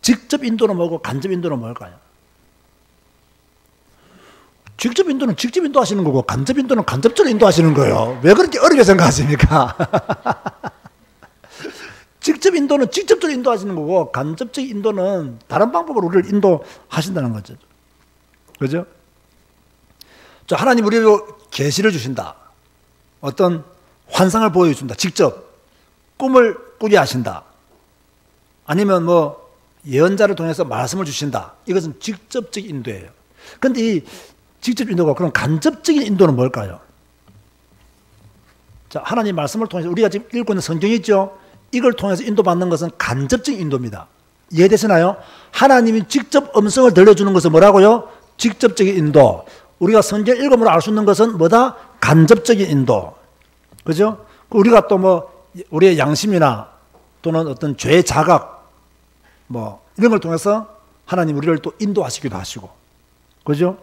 직접 인도는 뭐고 간접 인도는 뭘까요? 직접 인도는 직접 인도하시는 거고 간접 인도는 간접적으로 인도하시는 거예요. 왜 그렇게 어렵게 생각하십니까? 직접 인도는 직접적으로 인도하시는 거고 간접적 인도는 다른 방법으로 우리를 인도하신다는 거죠. 그죠? 자, 하나님 우리에게 계시를 주신다. 어떤 환상을 보여준다. 직접 꿈을 꾸게 하신다. 아니면 뭐 예언자를 통해서 말씀을 주신다. 이것은 직접적인 인도예요. 그런데 이 직접 인도가 그럼 간접적인 인도는 뭘까요? 자, 하나님 말씀을 통해서 우리가 지금 읽고 있는 성경이 있죠? 이걸 통해서 인도받는 것은 간접적인 인도입니다. 이해되시나요? 하나님이 직접 음성을 들려주는 것은 뭐라고요? 직접적인 인도. 우리가 성경 읽음으로 알 수 있는 것은 뭐다? 간접적인 인도. 그죠? 우리가 또 뭐 우리의 양심이나 또는 어떤 죄의 자각 뭐 이런 걸 통해서 하나님 우리를 또 인도하시기도 하시고, 그죠?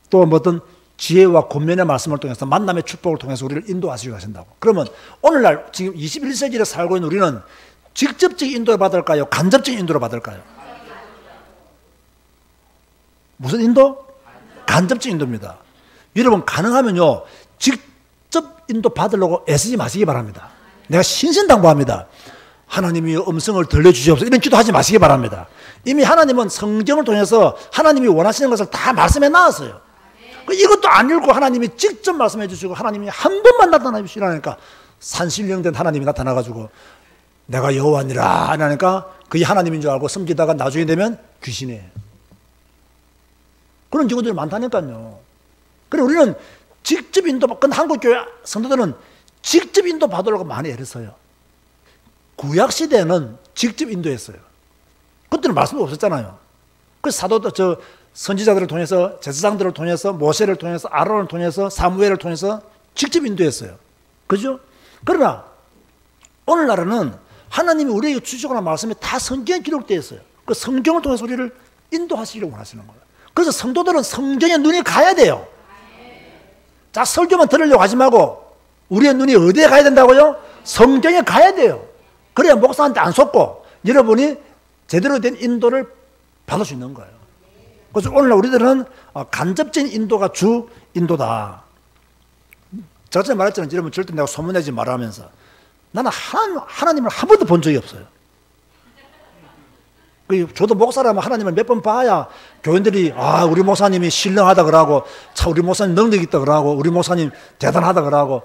또 뭐 어떤 지혜와 권면의 말씀을 통해서 만남의 축복을 통해서 우리를 인도하시기도 하신다고. 그러면 오늘날 지금 21세기를 살고 있는 우리는 직접적인 인도를 받을까요? 간접적인 인도를 받을까요? 무슨 인도? 간접적인 인도입니다. 여러분 가능하면요 직접 인도 받으려고 애쓰지 마시기 바랍니다. 내가 신신당부합니다. 하나님이 음성을 들려주시옵소서 이런 기도하지 마시기 바랍니다. 이미 하나님은 성경을 통해서 하나님이 원하시는 것을 다 말씀해 놨어요. 이것도 안 읽고 하나님이 직접 말씀해 주시고 하나님이 한 번만 나타나 주시라니까 산신령된 하나님이 나타나가지고 내가 여호와니라 하니까 그게 하나님인 줄 알고 섬기다가 나중에 되면 귀신이에요. 그런 경우들이 많다니까요. 그래 우리는 직접 인도, 근데 한국교회 성도들은 직접 인도 받으려고 많이 애를 써요. 구약시대는 직접 인도했어요. 그때는 말씀도 없었잖아요. 그래서 사도들, 선지자들을 통해서, 제사장들을 통해서, 모세를 통해서, 아론을 통해서, 사무엘을 통해서 직접 인도했어요. 그죠? 그러나 오늘날에는 하나님이 우리에게 주시거나 말씀이 다 성경에 기록되어 있어요. 그 성경을 통해서 우리를 인도하시기를 원하시는 거예요. 그래서 성도들은 성경에 눈이 가야 돼요. 자, 설교만 들으려고 하지 말고 우리의 눈이 어디에 가야 된다고요? 성경에 가야 돼요. 그래야 목사한테 안 속고 여러분이 제대로 된 인도를 받을 수 있는 거예요. 그래서 오늘날 우리들은 간접적인 인도가 주 인도다. 제가 전에 말했잖아요. 여러분 절대 내가 소문내지 말라면서. 나는 하나님을 한 번도 본 적이 없어요. 저도 목사라면 하나님을 몇 번 봐야 교인들이 우리 목사님이 신령하다 그러고 참 우리 목사님 능력 있다 그러고 우리 목사님 대단하다 그러고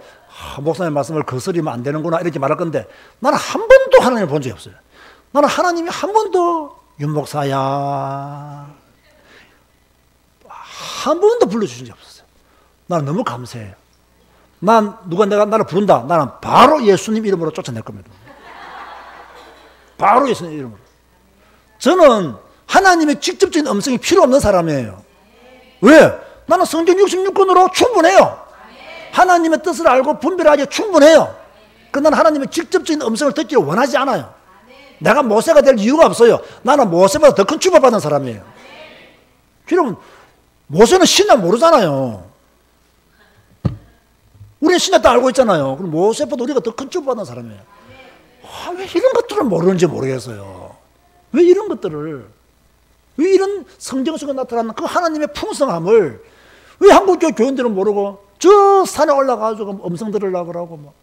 목사님 말씀을 거스리면 안 되는구나 이렇게 말할 건데 나는 한 번도 하나님을 본 적이 없어요. 나는 하나님이 한 번도 윤 목사야 한 번도 불러주신 적이 없었어요. 나는 너무 감사해요. 나를 부른다. 나는 바로 예수님 이름으로 쫓아낼 겁니다. 바로 예수님 이름으로. 저는 하나님의 직접적인 음성이 필요 없는 사람이에요. 왜? 나는 성경 66권으로 충분해요. 하나님의 뜻을 알고 분별하기에 충분해요. 그러나 나는 하나님의 직접적인 음성을 듣기를 원하지 않아요. 내가 모세가 될 이유가 없어요. 나는 모세보다 더 큰 축복받은 사람이에요. 여러분 모세는 신약 모르잖아요. 우리는 신약 다 알고 있잖아요. 그럼 모세보다 우리가 더 큰 축복받은 사람이에요. 왜 이런 것들을 모르는지 모르겠어요. 왜 이런 것들을, 왜 이런 성경 속에 나타나는 그 하나님의 풍성함을 왜 한국교 교인들은 모르고 저 산에 올라가서 음성 들으려고 그러고 뭐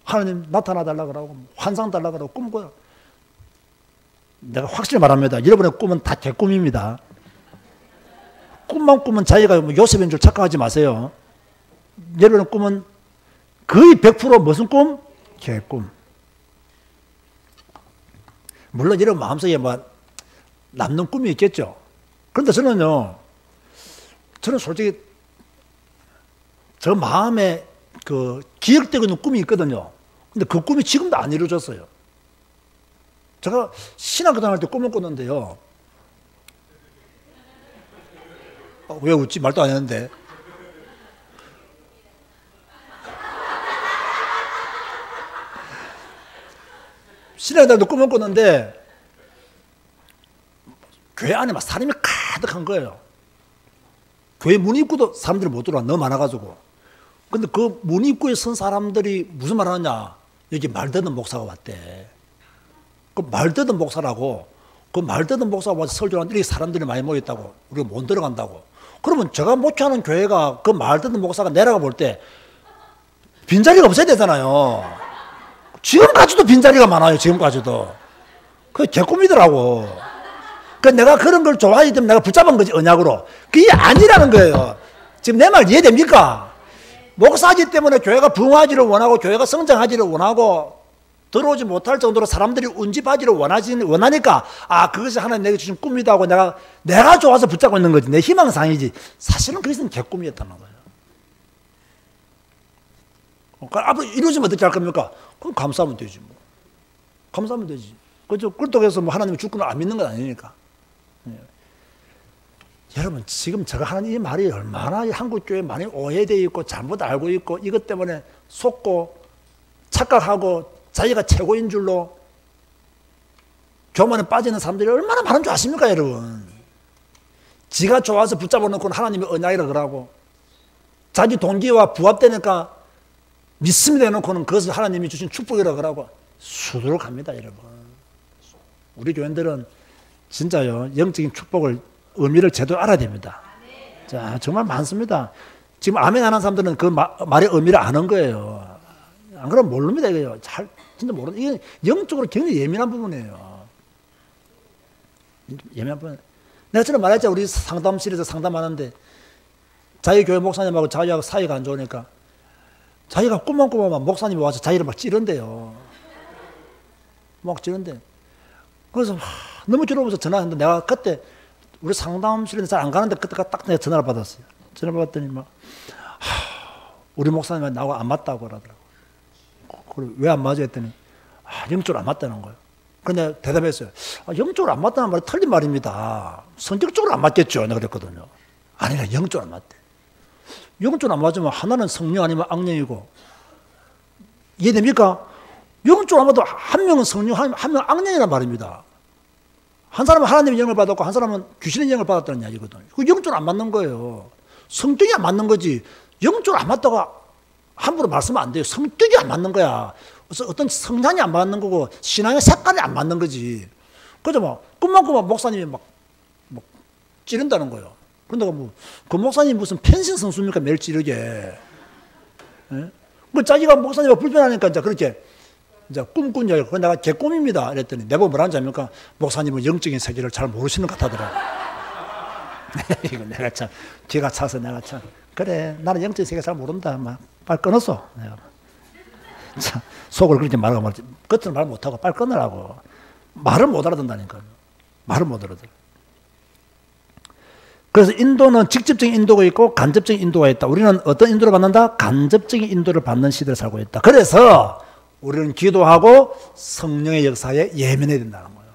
하나님 나타나달라고 그러고 뭐 환상 달라고 그러고 꿈꿔요. 내가 확실히 말합니다. 여러분의 꿈은 다 개꿈입니다. 꿈만 꾸면 자기가 뭐 요셉인 줄 착각하지 마세요. 여러분의 꿈은 거의 100% 무슨 꿈? 개꿈. 물론 여러분 마음속에 뭐 남는 꿈이 있겠죠. 그런데 저는 솔직히 저 마음에 그 기억되고 있는 꿈이 있거든요. 근데 그 꿈이 지금도 안 이루어졌어요. 제가 신학교당할 때 꿈을 꿨는데요. 왜 웃지? 말도 안 했는데. 신학교당할 때 꿈을 꿨는데 교회 안에 막 사람이 가득한 거예요. 교회 문 입구도 사람들이 못 들어와. 너무 많아가지고. 근데 그 문 입구에 선 사람들이 무슨 말 하냐. 여기 말되는 목사가 왔대. 그 말되는 목사라고. 그 말되는 목사가 와서 설교하는데 이렇게 사람들이 많이 모였다고. 우리가 못 들어간다고. 그러면 제가 목회하는 교회가 그 말되는 목사가 내려가 볼 때 빈자리가 없어야 되잖아요. 지금까지도 빈자리가 많아요. 지금까지도. 그게 개꿈이더라고. 그 내가 그런 걸 좋아하기 때문에 내가 붙잡은 거지, 언약으로. 그게 아니라는 거예요. 지금 내 말 이해됩니까? 목사지 때문에 교회가 부흥하기를 원하고 교회가 성장하기를 원하고 들어오지 못할 정도로 사람들이 운지바지를 원하니까, 아, 그것이 하나님 내게 주신 꿈이다 하고 내가 좋아서 붙잡고 있는 거지. 내 희망상이지. 사실은 그것은 개꿈이었다는 거예요. 앞으로 이루어지면 어떻게 할 겁니까? 그럼 감사하면 되지, 뭐. 감사하면 되지. 그죠? 그렇다고 해서 뭐 하나님이 주권을 안 믿는 건 아니니까. 예. 여러분, 지금 제가 하는 이 말이 얼마나 한국교회에 많이 오해되어 있고, 잘못 알고 있고, 이것 때문에 속고, 착각하고, 자기가 최고인 줄로 교만에 빠지는 사람들이 얼마나 많은 줄 아십니까, 여러분? 지가 좋아서 붙잡아 놓고는 하나님의 언약이라 그러고, 자기 동기와 부합되니까 믿음이 되놓고는 그것을 하나님이 주신 축복이라 그러고, 수두룩 합니다, 여러분. 우리 교인들은 진짜요, 영적인 축복을, 의미를 제대로 알아야 됩니다. 자, 정말 많습니다. 지금 아멘 하는 사람들은 그 말의 의미를 아는 거예요. 안 그러면 모릅니다, 이거요. 진짜 모르는, 이게 영적으로 굉장히 예민한 부분이에요. 예민한 부분. 내가 전에 말했잖아. 우리 상담실에서 상담하는데, 자기 교회 목사님하고 자기하고 사이가 안 좋으니까, 자기가 꾸멍꾸멍 목사님이 와서 자기를 막 찌른대요. 막 찌른대. 그래서 너무 괴로워서 전화했는데, 내가 그때 우리 상담실에 잘 안 가는데 그때 딱 내가 전화를 받았어요. 전화를 받았더니 우리 목사님이 나하고 안 맞다고 그러더라고. 왜 안 맞아 했더니 영적으로 안 맞다는 거예요. 그런데 내가 대답했어요. 영적으로 안 맞다는 말이 틀린 말입니다. 성격적으로 안 맞겠죠. 내가 그랬거든요. 아니라 영적으로 안 맞대. 영적으로 안 맞으면 하나는 성령 아니면 악령이고, 이해됩니까? 영적으로 안 맞아도 한 명은 성령, 한 명은 악령이란 말입니다. 한 사람은 하나님의 영을 받았고 한 사람은 귀신의 영을 받았다는 이야기거든요. 그 영적으로 안 맞는 거예요. 성격이 안 맞는 거지. 영적으로 안 맞다가 함부로 말씀하면 안 돼요. 성격이 안 맞는 거야. 그래서 어떤 성향이 안 맞는 거고 신앙의 색깔이 안 맞는 거지. 그죠? 뭐 꿈만큼만 목사님이 막 찌른다는 거예요. 그런데 그 목사님 무슨 펜싱 선수입니까? 매일 찌르게. 예? 그 자기가 목사님이 불편하니까 이제 그렇게 이제 꿈꾼 그 내가 개꿈입니다. 이랬더니 내가 뭐라는지 압니까? 목사님은 영적인 세계를 잘 모르시는 것 같더라고. 이거 내가 참 기가 차서 내가 참 그래 나는 영적인 세계 잘 모른다. 막 빨리 끊었어. 내가 참 속을 그렇게 말하고 말지 겉으로 말 못하고 빨리 끊으라고. 말을 못 알아듣는다니까요. 말을 못 알아들어. 그래서 인도는 직접적인 인도가 있고 간접적인 인도가 있다. 우리는 어떤 인도를 받는다? 간접적인 인도를 받는 시대를 살고 있다. 그래서 우리는 기도하고 성령의 역사에 예민해야 된다는 거예요.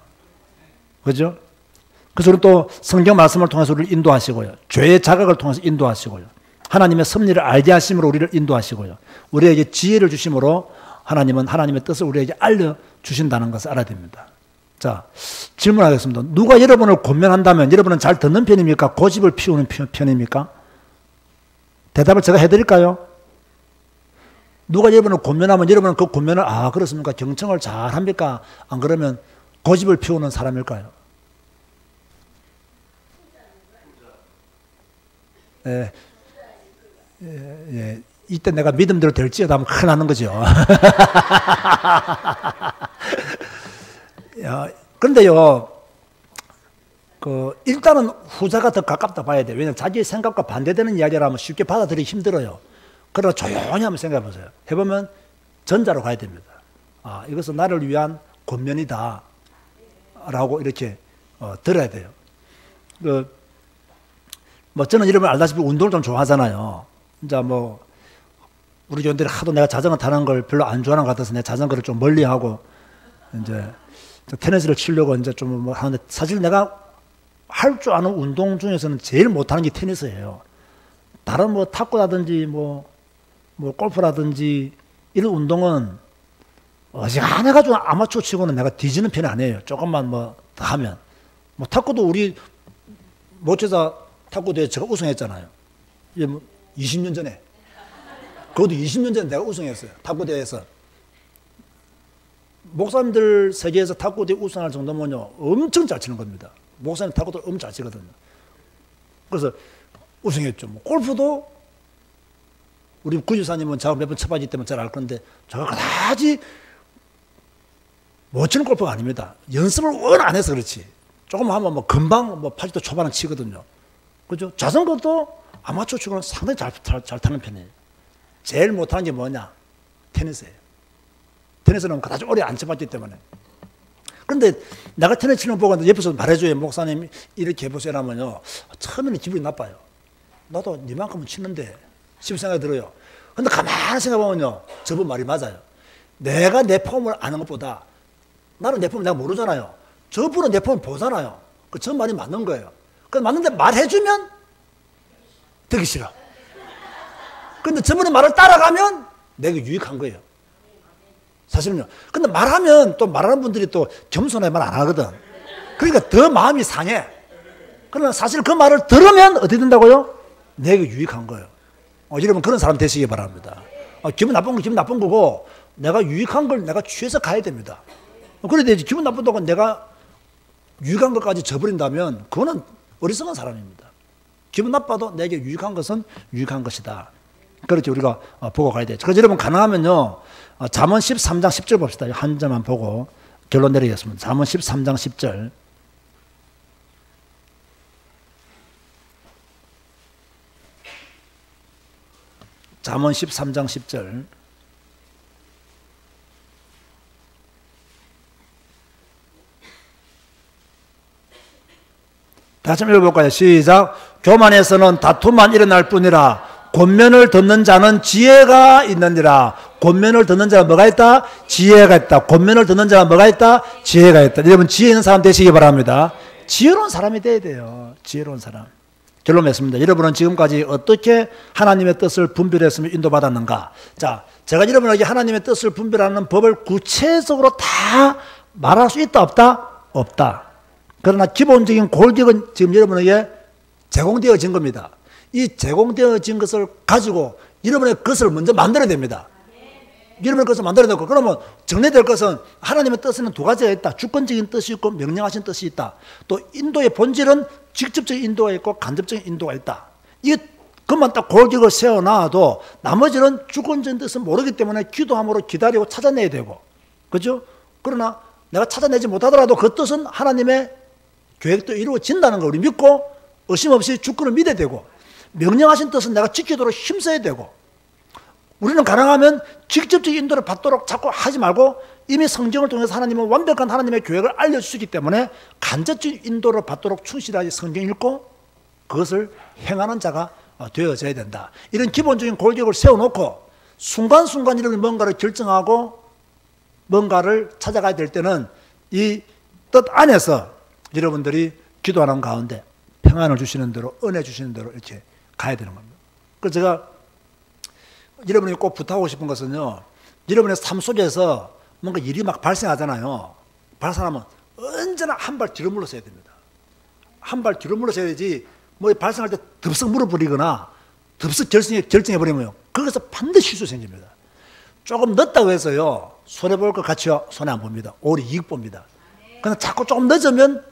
그죠? 그래서 우리는 또 성경 말씀을 통해서 우리를 인도하시고요. 죄의 자각을 통해서 인도하시고요. 하나님의 섭리를 알게 하심으로 우리를 인도하시고요. 우리에게 지혜를 주심으로 하나님은 하나님의 뜻을 우리에게 알려주신다는 것을 알아야 됩니다. 자, 질문하겠습니다. 누가 여러분을 권면한다면 여러분은 잘 듣는 편입니까? 고집을 피우는 편입니까? 대답을 제가 해드릴까요? 누가 여러분을 권면하면 여러분은 그 권면을 그렇습니까? 경청을 잘 합니까? 안 그러면 고집을 피우는 사람일까요? 이때 내가 믿음대로 될지어다 하면 큰일 나는 거죠. 그런데요, 일단은 후자가 더 가깝다 봐야 돼요. 왜냐하면 자기의 생각과 반대되는 이야기를 하면 쉽게 받아들이기 힘들어요. 그러나 조용히 한번 생각해 보세요. 해보면 전자로 가야 됩니다. 이것은 나를 위한 권면이다. 라고 이렇게 들어야 돼요. 저는 여러분 알다시피 운동을 좀 좋아하잖아요. 이제 우리 교인들이 하도 내가 자전거 타는 걸 별로 안 좋아하는 것 같아서 내가 자전거를 좀 멀리 하고, 이제 테니스를 치려고 이제 좀 하는데 사실 내가 할 줄 아는 운동 중에서는 제일 못하는 게 테니스예요. 다른 탁구라든지 골프라든지 이런 운동은 어지간해가지고 아마추어 치고는 내가 뒤지는 편이 아니에요. 조금만 더 하면. 탁구도 우리 모체사 탁구대회 제가 우승했잖아요. 이제 20년 전에. 그것도 20년 전에 내가 우승했어요. 탁구대회에서. 목사님들 세계에서 탁구대회 우승할 정도면요. 엄청 잘 치는 겁니다. 목사님 탁구도 엄청 잘 치거든요. 그래서 우승했죠. 골프도 우리 구지사님은 제가 몇 번 쳐봤기 때문에 잘 알 건데 제가 그다지 못 치는 골프가 아닙니다. 연습을 워낙 안 해서 그렇지. 조금 하면 금방 80도 초반은 치거든요. 그죠? 자전거도 아마추어 치고는 상당히 잘 타는 편이에요. 제일 못하는 게 뭐냐? 테니스예요. 테니스는 그다지 오래 안 쳐봤기 때문에. 그런데 내가 테니스 치는 거 보고 옆에서 말해줘요. 목사님 이렇게 해보세요 하면요. 처음에는 기분이 나빠요. 나도 니만큼은 치는데 싶은 생각이 들어요. 근데 가만히 생각해보면요. 저분 말이 맞아요. 내가 내 폼을 아는 것보다 나는 내 폼을 내가 모르잖아요. 저분은 내 폼을 보잖아요. 저 말이 맞는 거예요. 맞는데 말해주면 되기 싫어. 근데 저분의 말을 따라가면 내가 유익한 거예요. 사실은요. 근데 말하면 또 말하는 분들이 또 겸손하게 말 안 하거든. 그러니까 더 마음이 상해. 그러나 사실 그 말을 들으면 어떻게 된다고요? 내가 유익한 거예요. 여러분 그런 사람 되시기 바랍니다. 기분 나쁜 건 기분 나쁜 거고 내가 유익한 걸 내가 취해서 가야 됩니다. 그런데 기분 나쁘다고 내가 유익한 것까지 저버린다면 그거는 어리석은 사람입니다. 기분 나빠도 내게 유익한 것은 유익한 것이다. 그렇게 우리가 보고 가야 돼요. 그래서 여러분 가능하면요. 잠언 13장 10절 봅시다. 한 점만 보고 결론 내리겠습니다. 잠언 13장 10절. 잠언 13장 10절. 다시 한번 읽어볼까요? 시작. 교만에서는 다툼만 일어날 뿐이라 권면을 듣는 자는 지혜가 있느니라. 권면을 듣는 자가 뭐가 있다? 지혜가 있다. 권면을 듣는 자가 뭐가 있다? 지혜가 있다. 여러분 지혜 있는 사람 되시기 바랍니다. 지혜로운 사람이 돼야 돼요. 지혜로운 사람. 결론 맺습니다. 여러분은 지금까지 어떻게 하나님의 뜻을 분별했으며 인도받았는가? 자, 제가 여러분에게 하나님의 뜻을 분별하는 법을 구체적으로 다 말할 수 있다 없다? 없다. 그러나 기본적인 골격은 지금 여러분에게 제공되어진 겁니다. 이 제공되어진 것을 가지고 여러분의 것을 먼저 만들어야 됩니다. 여러분의 것을 만들어야 되고, 그러면 정리될 것은 하나님의 뜻에는 두 가지가 있다. 주권적인 뜻이 있고 명령하신 뜻이 있다. 또 인도의 본질은 직접적인 인도가 있고 간접적인 인도가 있다. 이 그것만 딱 골격을 세워놔도 나머지는 주권적인 뜻은 모르기 때문에 기도함으로 기다리고 찾아내야 되고, 그죠? 그러나 내가 찾아내지 못하더라도 그 뜻은 하나님의 계획도 이루어진다는 걸 우리 믿고 의심 없이 주권을 믿어야 되고, 명령하신 뜻은 내가 지키도록 힘써야 되고, 우리는 가능하면 직접적인 인도를 받도록 자꾸 하지 말고 이미 성경을 통해서 하나님은 완벽한 하나님의 계획을 알려주시기 때문에 간접적인 인도를 받도록 충실하게 성경 읽고 그것을 행하는 자가 되어져야 된다. 이런 기본적인 골격을 세워놓고 순간순간 이런 뭔가를 결정하고 뭔가를 찾아가야 될 때는 이 뜻 안에서 여러분들이 기도하는 가운데 평안을 주시는 대로, 은혜 주시는 대로 이렇게 가야 되는 겁니다. 그래서 제가 여러분이 꼭 부탁하고 싶은 것은요, 여러분의 삶 속에서 뭔가 일이 막 발생하잖아요. 발생하면 언제나 한 발 뒤로 물러서야 됩니다. 한 발 뒤로 물러서야지, 뭐 발생할 때 덥석 물어버리거나 덥석 결정해버리면 거기서 반드시 실수 생깁니다. 조금 늦다고 해서요, 손해볼 것 같이요, 손해 안 봅니다. 오히려 이익 봅니다. 그냥 자꾸 조금 늦으면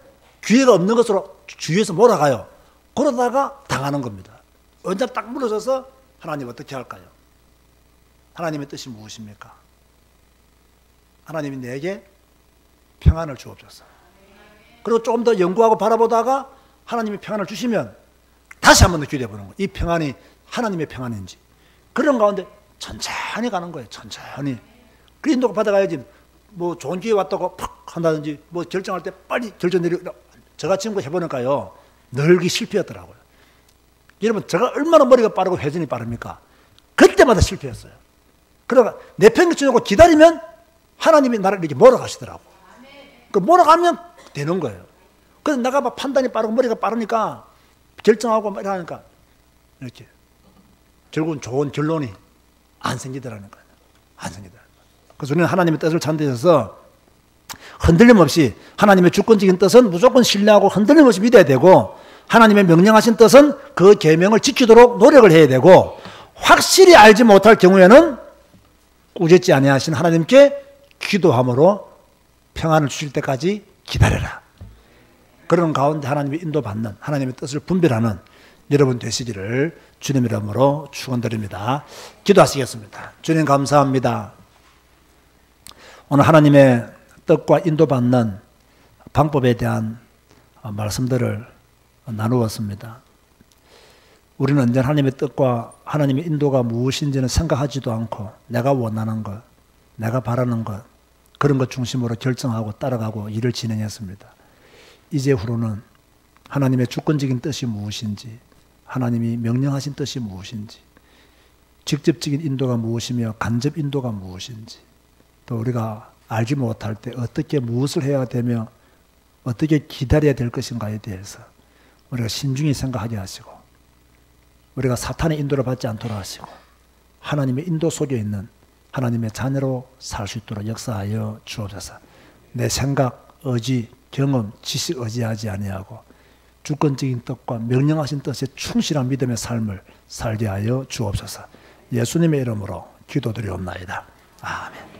기회가 없는 것으로 주위에서 몰아가요. 그러다가 당하는 겁니다. 언제 딱 물러서서 하나님 어떻게 할까요? 하나님의 뜻이 무엇입니까? 하나님이 내게 평안을 주옵소서. 그리고 조금 더 연구하고 바라보다가 하나님이 평안을 주시면 다시 한 번 더 기도해 보는 거예요. 이 평안이 하나님의 평안인지. 그런 가운데 천천히 가는 거예요. 천천히. 그 인도가 받아가야지. 뭐 좋은 기회 왔다고 팍 한다든지 뭐 결정할 때 빨리 결정 내려. 제가 지금 해보니까요, 늘기 실패였더라고요. 여러분, 제가 얼마나 머리가 빠르고 회전이 빠릅니까? 그때마다 실패했어요. 그러니까 내 편을 주려고 기다리면 하나님이 나를 이렇게 몰아가시더라고. 그 몰아가면 되는 거예요. 그래서 내가 막 판단이 빠르고 머리가 빠르니까 결정하고 막 이러니까 이렇게 결국은 좋은 결론이 안 생기더라니까요. 안 생기더라고요. 그래서 우리는 하나님의 뜻을 찬대셔서 흔들림 없이 하나님의 주권적인 뜻은 무조건 신뢰하고 흔들림 없이 믿어야 되고, 하나님의 명령하신 뜻은 그 계명을 지키도록 노력을 해야 되고, 확실히 알지 못할 경우에는 꾸짖지 아니하신 하나님께 기도함으로 평안을 주실 때까지 기다려라. 그런 가운데 하나님의 인도받는, 하나님의 뜻을 분별하는 여러분 되시기를 주님 이름으로 축원드립니다. 기도하시겠습니다. 주님 감사합니다. 오늘 하나님의 뜻과 인도받는 방법에 대한 말씀들을 나누었습니다. 우리는 언제나 하나님의 뜻과 하나님의 인도가 무엇인지는 생각하지도 않고 내가 원하는 것, 내가 바라는 것, 그런 것 중심으로 결정하고 따라가고 일을 진행했습니다. 이제후로는 하나님의 주권적인 뜻이 무엇인지, 하나님이 명령하신 뜻이 무엇인지, 직접적인 인도가 무엇이며 간접 인도가 무엇인지, 또 우리가 알지 못할 때 어떻게 무엇을 해야 되며 어떻게 기다려야 될 것인가에 대해서 우리가 신중히 생각하게 하시고, 우리가 사탄의 인도를 받지 않도록 하시고 하나님의 인도 속에 있는 하나님의 자녀로 살 수 있도록 역사하여 주옵소서. 내 생각, 의지, 경험, 지식 의지하지 아니하고 주권적인 뜻과 명령하신 뜻에 충실한 믿음의 삶을 살게 하여 주옵소서. 예수님의 이름으로 기도드리옵나이다. 아멘.